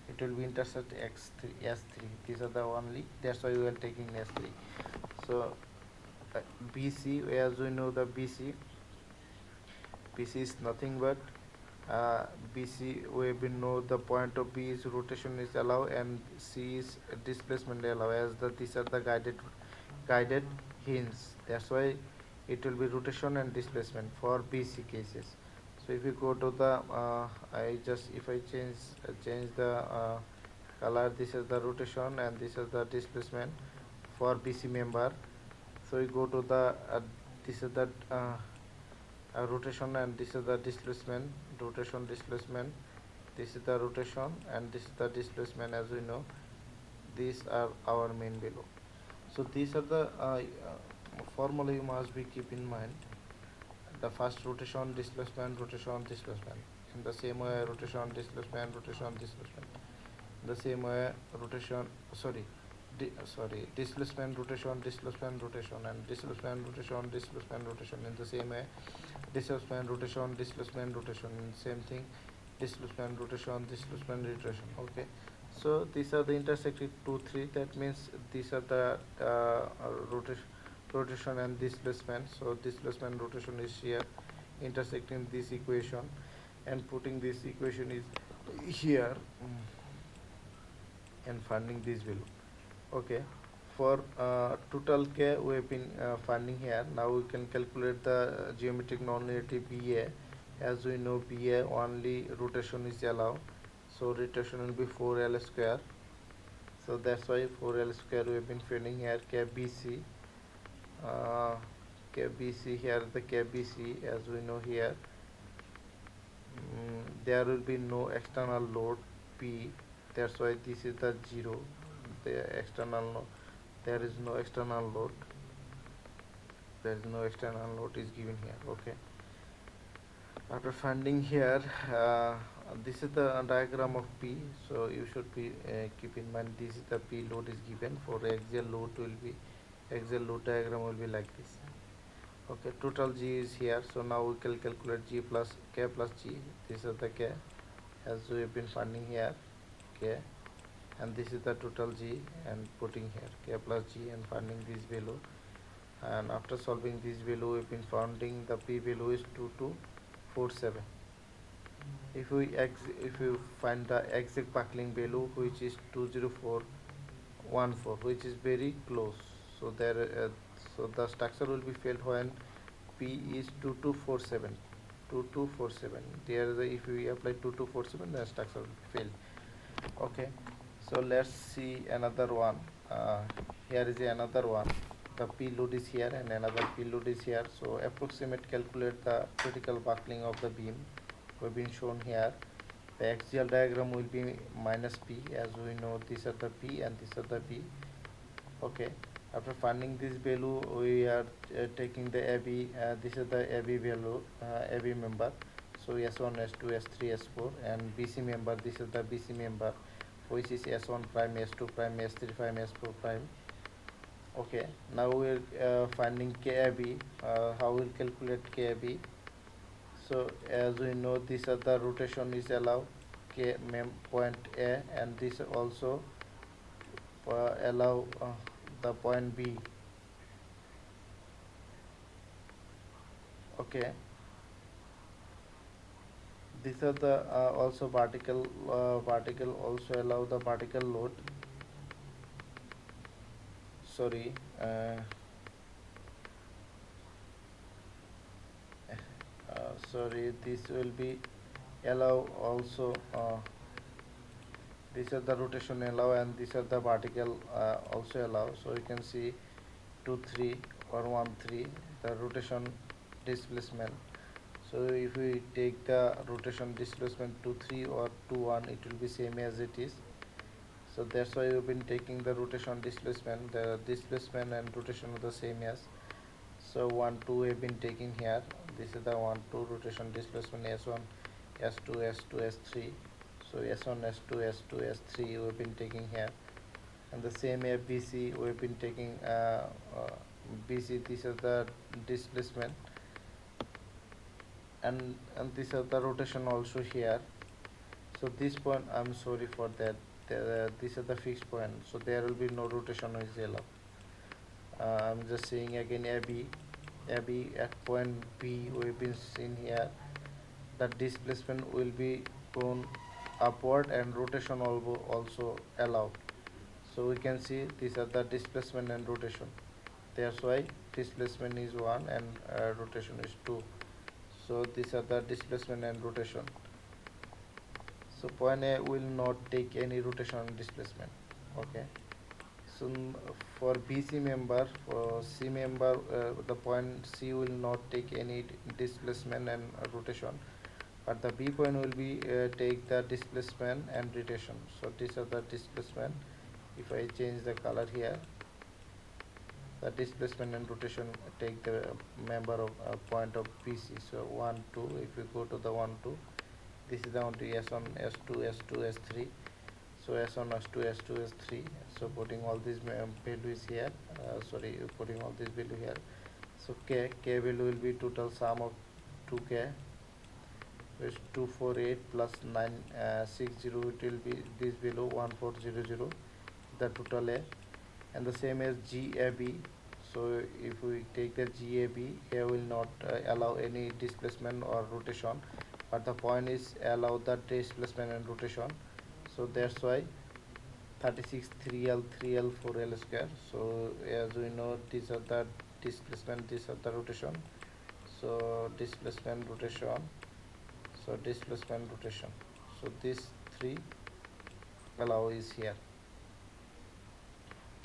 It will be intersect X3, S3. These are the only. That's why we are taking S3. So BC, as we know, the BC is nothing but BC. We have been know the point of B is rotation is allowed and C is displacement allowed, as these are the guided hints. That's why it will be rotation and displacement for BC cases. So if you go to the if I change the color, this is the rotation and this is the displacement for BC member. So we go to the this is the rotation and this is the displacement, rotation, displacement, this is the rotation and this is the displacement. As we know, these are our main value. So these are the formula you must be keep in mind. The first rotation, displacement, rotation, displacement. In the same way, rotation, displacement, rotation, displacement. In the same way, rotation, displacement, rotation, displacement, rotation, and displacement, rotation, displacement, rotation. In the same way, displacement, rotation, displacement, rotation. In the same thing, displacement, rotation, displacement, rotation. Okay. So these are the intersected 2, 3. That means these are the rotation and displacement. So displacement, rotation is here, intersecting this equation, and putting this equation is here, and finding this value. Okay. For total k we have been finding here. Now we can calculate the geometric nonlinearity BA. As we know, BA only rotation is allowed, so rotation will be 4L square. So that's why 4L square we have been finding here. KBC, KBC here, the KBC, as we know here, there will be no external load P. That's why this is the 0. The external no, there is no external load. There is no external load is given here. Okay. After finding here, this is the diagram of P. So you should be keep in mind, this is the P load is given. For axial load will be, axial load diagram will be like this. Okay, total G is here. So now we can calculate G plus K plus G. This is the K, as we have been finding here, K, and this is the total G, and putting here K plus G and finding this value. And after solving this value, we've been finding the P value is 2247. If you find the exact buckling value, which is 20414, which is very close, so there so the structure will be failed when P is 2247. 2247. There if we apply 2247, the structure will be failed. Okay, so let's see another one. Here is another one. The P load is here and another P load is here. So approximate calculate the critical buckling of the beam. We've been shown here. The axial diagram will be minus P, as we know these are the P and these are the P. Okay. After finding this value, we are taking the AB. This is the AB value, AB member. So S1, S2, S3, S4, and BC member. This is the BC member, which is S1 prime, S2 prime, S3 prime, S4 prime. Okay. Now we're finding KAB. How we'll calculate KAB? So as we know, this are the rotation is allowed, K point A, and this also allow the point B. Okay. These are the also vertical also allow the vertical load. Sorry. Sorry, this will be allow also. These are the rotation allow and these are the vertical also allow. So you can see 2 3 or 1 3 the rotation displacement. So if we take the rotation displacement 2 3 or 2 1, it will be same as it is. So that's why we've been taking the rotation displacement. The displacement and rotation are the same as. So 1 2 we have been taking here. This is the 1 2 rotation displacement S1, S2, S2, S3. So S1, S2, S2, S3 we have been taking here, and the same here BC we have been taking BC. These are the displacement, and these are the rotation also here. So this point, I'm sorry for that. These are the fixed point, so there will be no rotation is allowed. I'm just saying again AB at point B we've been seen here. The displacement will be gone upward and rotation also allowed. So we can see these are the displacement and rotation. That's why displacement is 1 and rotation is 2. So these are the displacement and rotation. So point A will not take any rotation and displacement. Okay. So for BC member, for C member, the point C will not take any displacement and rotation. but the B point will be take the displacement and rotation. So these are the displacement. If I change the color here, the displacement and rotation take the member of point of BC. So 1 2, if we go to the 1 2, this is down to S1 S2 S2 S3. So S1 S2 S2 S3. So putting all these values here, putting all these value here. So k value will be total sum of 2k, which 248 plus 960, it will be this value 1400, the total A. And the same as GAB. So if we take the GAB, here will not allow any displacement or rotation, but the point is allow the displacement and rotation. So that's why 36 3L 3L 4L square. So as we know, these are the displacement, these are the rotation. So displacement rotation, so displacement rotation, so this 3 allow is here.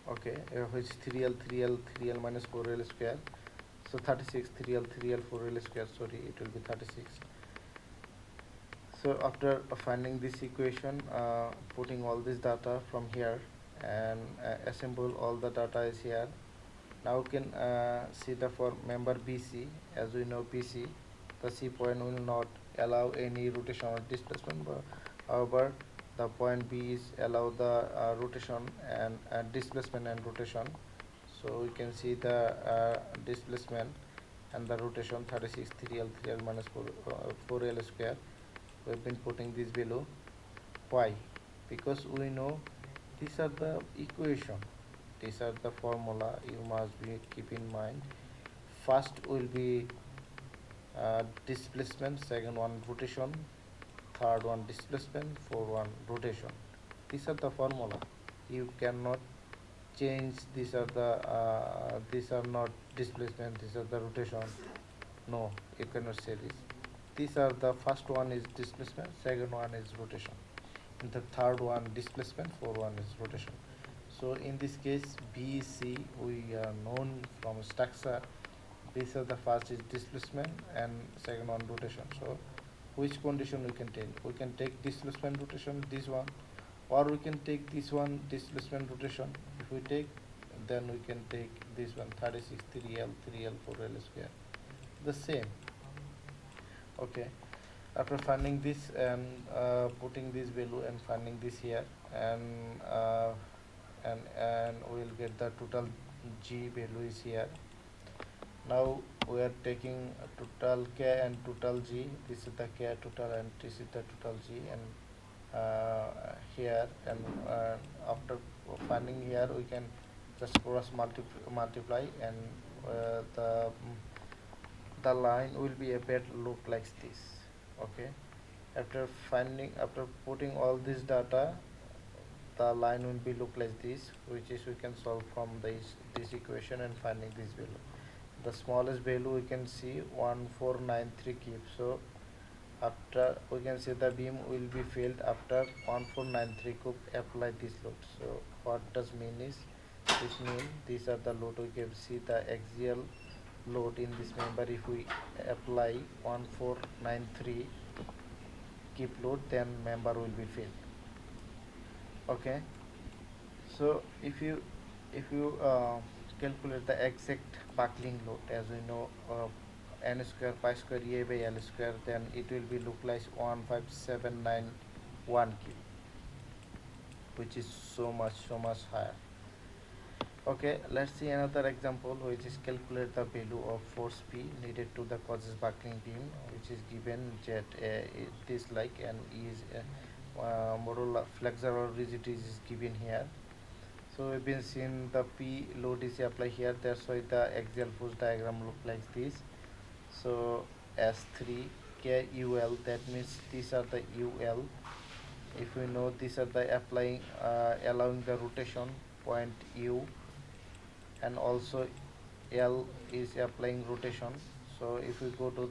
Okay, which 3L 3L 3L minus 4L square. So 36 3L 3L 4L square, sorry, it will be 36. So after finding this equation, putting all this data from here and assemble all the data is here. Now we can see the for member BC. As we know, BC, the C point will not allow any rotation or displacement, but however the point B is allow the rotation and displacement and rotation. So we can see the displacement and the rotation 36 3L 3L minus 4L square. We've been putting this below. Why? Because we know these are the equation, these are the formula you must be keep in mind. First will be displacement, second one rotation, third one displacement, fourth one rotation. These are the formula. You cannot change. These are not displacement, these are the rotation. No, you cannot say this. These are the first one is displacement, second one is rotation, and the third one displacement, fourth one is rotation. So in this case, B, C, we are known from structure. These are the first is displacement and second one rotation. So which condition we can take? We can take displacement rotation, this one, or we can take this one displacement rotation. If we take, then we can take this one 36 3L 3L 4L square, the same. Okay, after finding this and putting this value and finding this here, and we'll get the total G value is here. Now we are taking total K and total G. This is the K total and this is the total G, and here and after finding here we can just cross multiply, and the line will be a bit look like this. Okay, after putting all this data, the line will be look like this, which is we can solve from this equation and finding this value. The smallest value we can see 1493 cube. So after we can see the beam will be filled after 1493 cube apply this load. So what does mean is, this mean these are the load. We can see the axial load in this member. If we apply 1493 keep load, then member will be filled. Okay, so if you calculate the exact buckling load, as we know, n square pi square a by l square, then it will be look like 15791 cube, which is so much higher. Okay, let's see another example, which is calculate the value of force P needed to the causes buckling beam, which is given that this like, and is modular flexural rigidity is given here. So we've been seeing the P load is applied here. That's why the axial force diagram look like this. So S3 KUL, that means these are the UL. If we know these are the applying allowing the rotation point U, and also L is applying rotation. So if we go to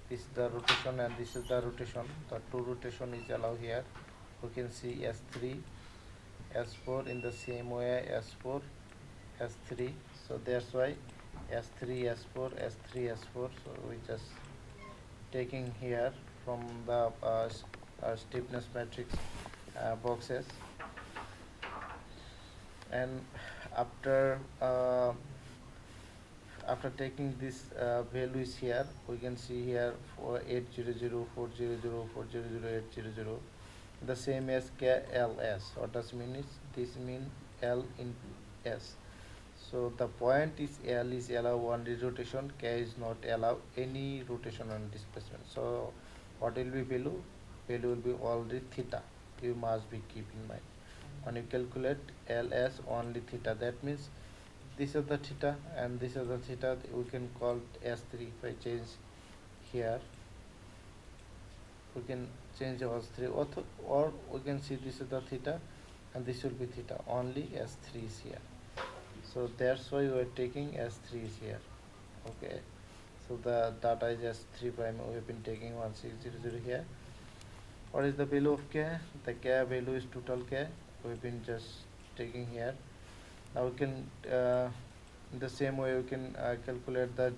this is the rotation and this is the rotation, the two rotation is allowed here. We can see S3 S4 in the same way, S4 S3. So that's why S3 S4 S3 S4. So we just taking here from the stiffness matrix boxes. And after after taking this values here, we can see here for 800, 400, 400, 800, the same as KLS. What does mean is this mean L in S. So the point is L is allow only rotation, K is not allow any rotation on displacement. So what will be value? Value will be only theta. You must be keep in mind. When you calculate LS only theta, that means this is the theta and this is the theta. We can call S3. If I change here, we can change S3, or we can see this is the theta and this will be theta. Only S3 is here. So that's why we are taking S3 is here. Okay. So the data is S3 prime. We have been taking 1600 here. What is the value of K? The K value is total K. We've been just taking here. Now we can in the same way we can calculate the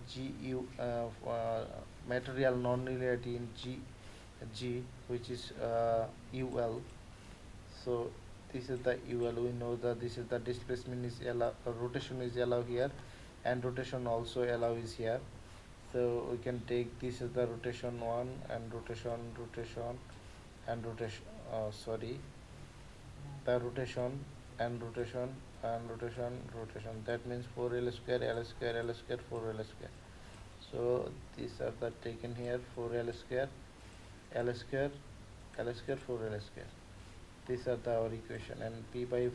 material non-linearity in G, which is UL. So this is the UL. We know that this is the displacement is allowed, rotation is allowed here, and rotation also allow is here. So we can take this as the rotation 1 and rotation and rotation. Sorry, the rotation and rotation. That means 4L square, L square, L square, 4L square. So these are the taken here 4L square, L square, L square, 4L square. These are our equation, and P by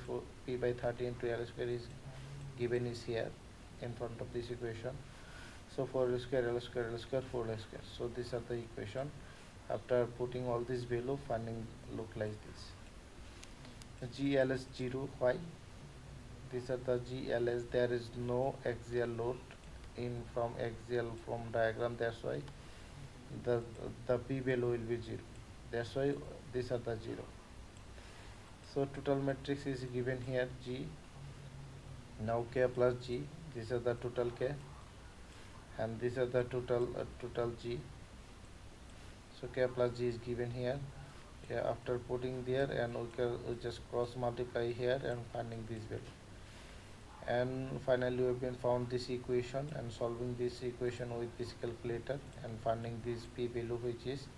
30 into L square is given is here in front of this equation. So 4L square, L square, L square, 4L square. So these are the equation. After putting all this value, finding look like this. GLS 0, why? These are the GLS. There is no axial load in from axial from diagram. That's why the P value will be 0. That's why these are the 0. So total matrix is given here G. Now K plus G. These are the total K, and these are the total G. So K plus G is given here. Yeah, after putting there, and we just cross multiply here and finding this value. And finally we have been found this equation and solving this equation with this calculator and finding this P value, which is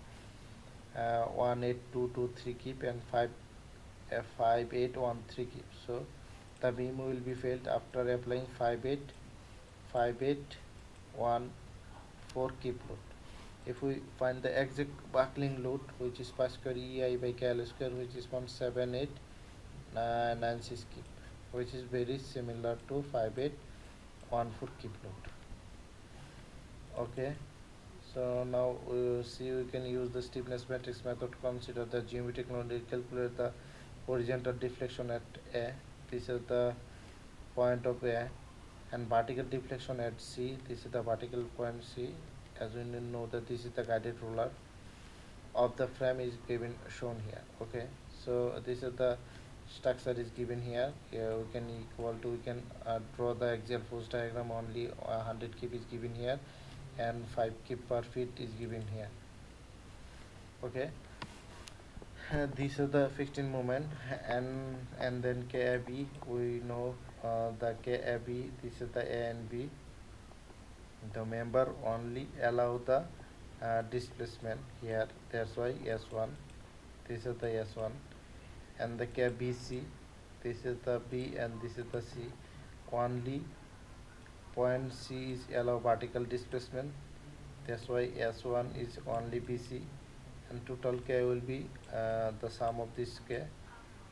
18223 keep and 5813 keep. So the beam will be failed after applying 58114 keep load. If we find the exact buckling load, which is pi square EI by KL square, which is 17896 keep, which is very similar to 5814 keep load. Okay, so now we will see we can use the stiffness matrix method to consider the geometric load to calculate the horizontal deflection at A. This is the point of A, and vertical deflection at C. This is the vertical point C. As we know that this is the guided ruler of the frame is given shown here. Okay, so this is the structure is given here. Here we can draw the axial force diagram. Only 100 kip is given here, and 5 kip per feet is given here. Okay, these are the fixed in moment, and then KAB, we know the KAB. This is the A and B. The member only allow the displacement here. That's why S1. This is the S1, and the KBC. This is the B and this is the C. Only point C is allow vertical displacement. That's why S1 is only BC, and total K will be the sum of this K,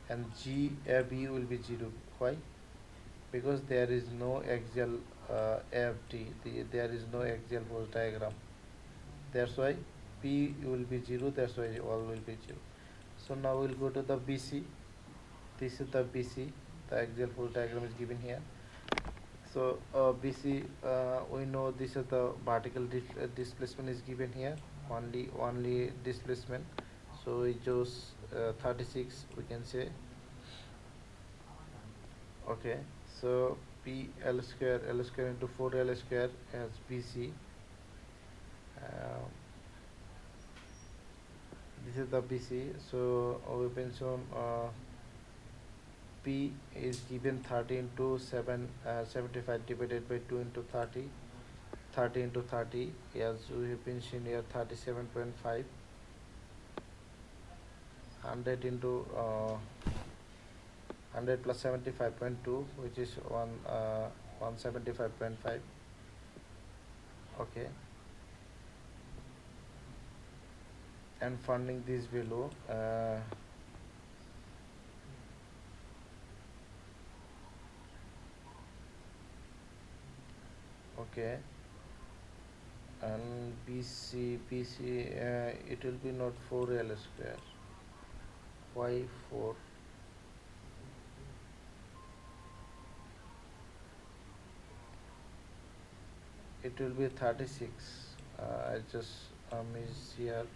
and GAB will be 0. Why? Because there is no axial AFT, there is no axial force diagram. That's why P will be 0. That's why all will be 0. So now we'll go to the BC. This is the BC. The axial force diagram is given here. So BC, we know this is the vertical displacement is given here. Only displacement. So it shows 36. We can say. Okay. So P L square into 4L square as BC. This is the BC. So we've been shown P is given 30 into 75 divided by 2 into 30. 30 into 30, as we have been seen here, 37.5. 100 into 100 plus 75.2, which is 175.5. Okay, and finding this below, okay, and BC, it will be not 4L square. Why 4? It will be 36. I just miss here.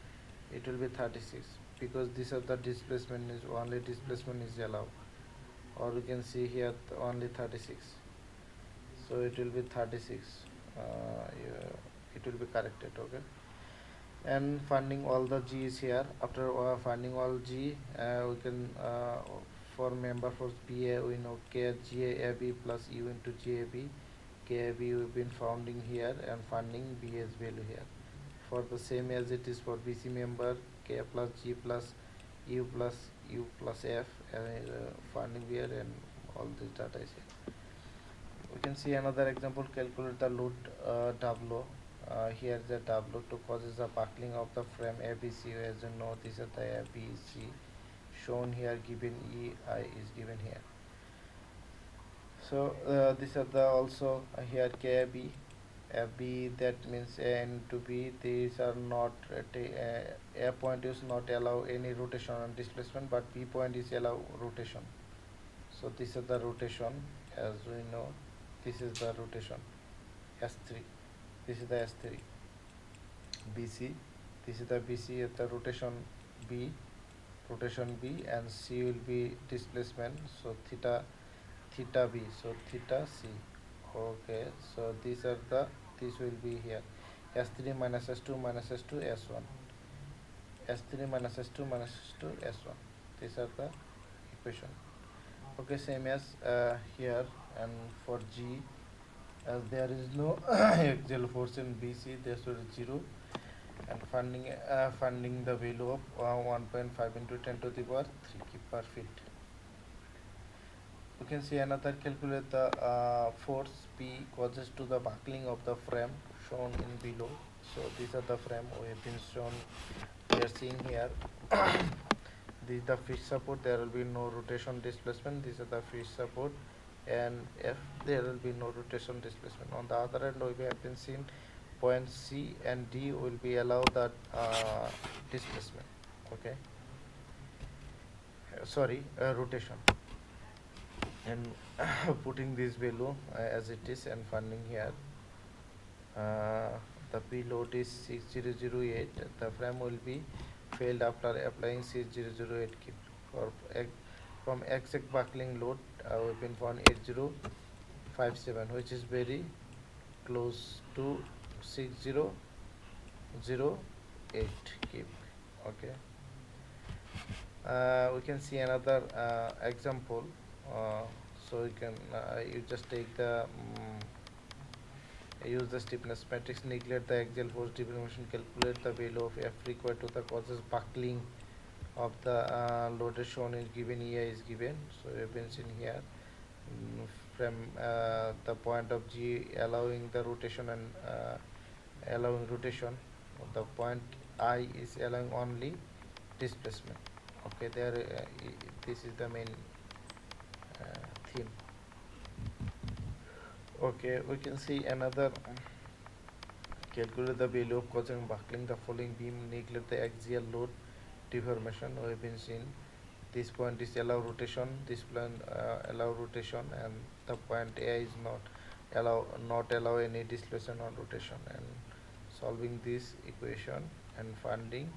It will be 36 because this of the displacement is only displacement is allowed, or you can see here only 36. So it will be 36. Yeah, it will be corrected. Okay, and finding all the G's here. After finding all G, we can for member for BA we know K GAB plus U into GAB. KAB we've been founding here and finding BA's value here. For the same as it is for BC member, K plus G plus U plus U plus F, and finding here and all this data is here. We can see another example. Calculate the load W. Here the W to causes the buckling of the frame ABC. As you know, this is the ABC shown here. Given EI is given here. So these are the also here KB. B, that means A and to B. These are not A point is not allow any rotation and displacement, but B point is allow rotation. So this is the rotation, as we know. This is the rotation S3. This is the S3. BC. This is the BC at the rotation B. Rotation B, and C will be displacement. So theta B. So theta C. Okay, so these are the, this will be here S3 minus S2 minus S2 S1, S3 minus S2 minus S2 S1. These are the equation. Okay, same as here, and for G, as there is no axial force in BC, there should be 0, and finding the value of 1.5 into 10 to the power 3 per feet. You can see another. Calculate the force P causes to the buckling of the frame shown in below. So these are the frame we have been shown. We are seeing here. This is the fish support. There will be no rotation displacement. These are the fish support, and F, there will be no rotation displacement. On the other hand, we have been seen point C and D will be allowed that displacement. Okay. Sorry, rotation. And putting this value as it is and finding here the P load is 6008. The frame will be failed after applying 6008 kip. For from exact buckling load we've been found 8057, which is very close to 6008 kip. Okay, we can see another example. So you just take the use the stiffness matrix, neglect the axial force deformation, calculate the value of F required to the causes buckling of the loaded shown is given, EI is given. So you have been seen here from the point of G allowing the rotation and allowing rotation. The point I is allowing only displacement. Okay, there this is the main theme. Okay, we can see another. Calculate the value of causing buckling the following beam, neglect the axial load deformation. We have been seen this point is allow rotation, this point allow rotation, and the point A is not allow any displacement on rotation. And solving this equation and finding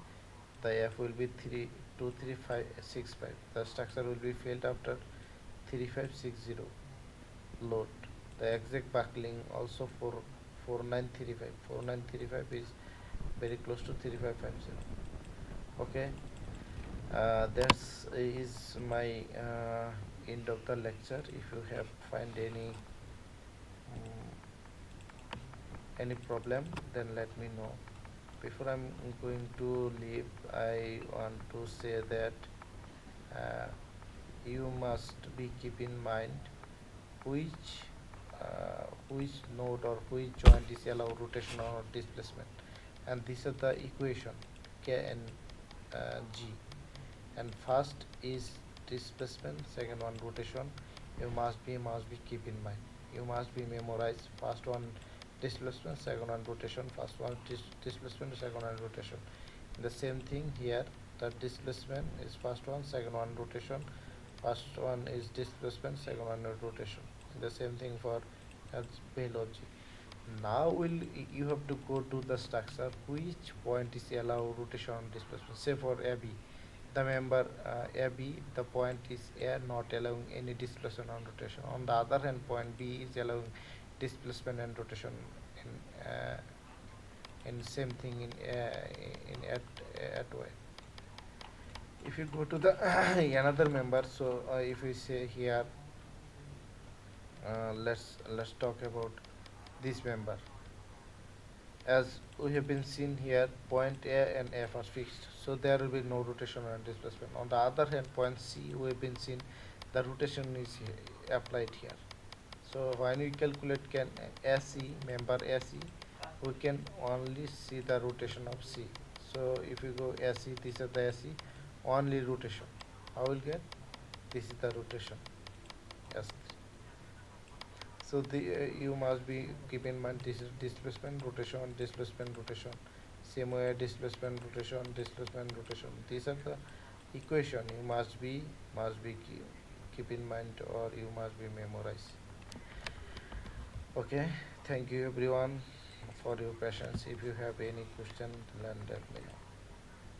the F will be 23565. The structure will be failed after 3560 load. The exact buckling also for 4935. 4935 is very close to 3550. Okay, that's is my end of the lecture. If you have find any problem, then let me know. Before I'm going to leave, I want to say that uh, you must be keep in mind which which node or which joint is allow rotation or displacement, and these are the equation K and G. And first is displacement, second one rotation. You must be keep in mind. You must be memorize first one displacement, second one rotation, first one displacement, second one rotation. The same thing here, the displacement is first one, second one rotation, first one is displacement, second one is rotation. The same thing for biology. Now will you have to go to the structure which point is allow rotation and displacement. Say for AB, the member AB, the point is A not allowing any displacement and rotation. On the other hand, point B is allowing displacement and rotation in same thing in at way. If you go to the another member, so if we say here, let's talk about this member. As we have been seen here, point A and F are fixed, so there will be no rotation and displacement. On the other hand, point C, we have been seen the rotation is applied here. So when we calculate can SE, member SE, we can only see the rotation of C. So if you go SE, this is the SE, only rotation. I will get this is the rotation. Yes. So you must be keep in mind this is displacement, rotation. Same way displacement, rotation. These are the equation you must be keep in mind, or you must be memorize. Okay, thank you everyone for your patience. If you have any question, then let me know.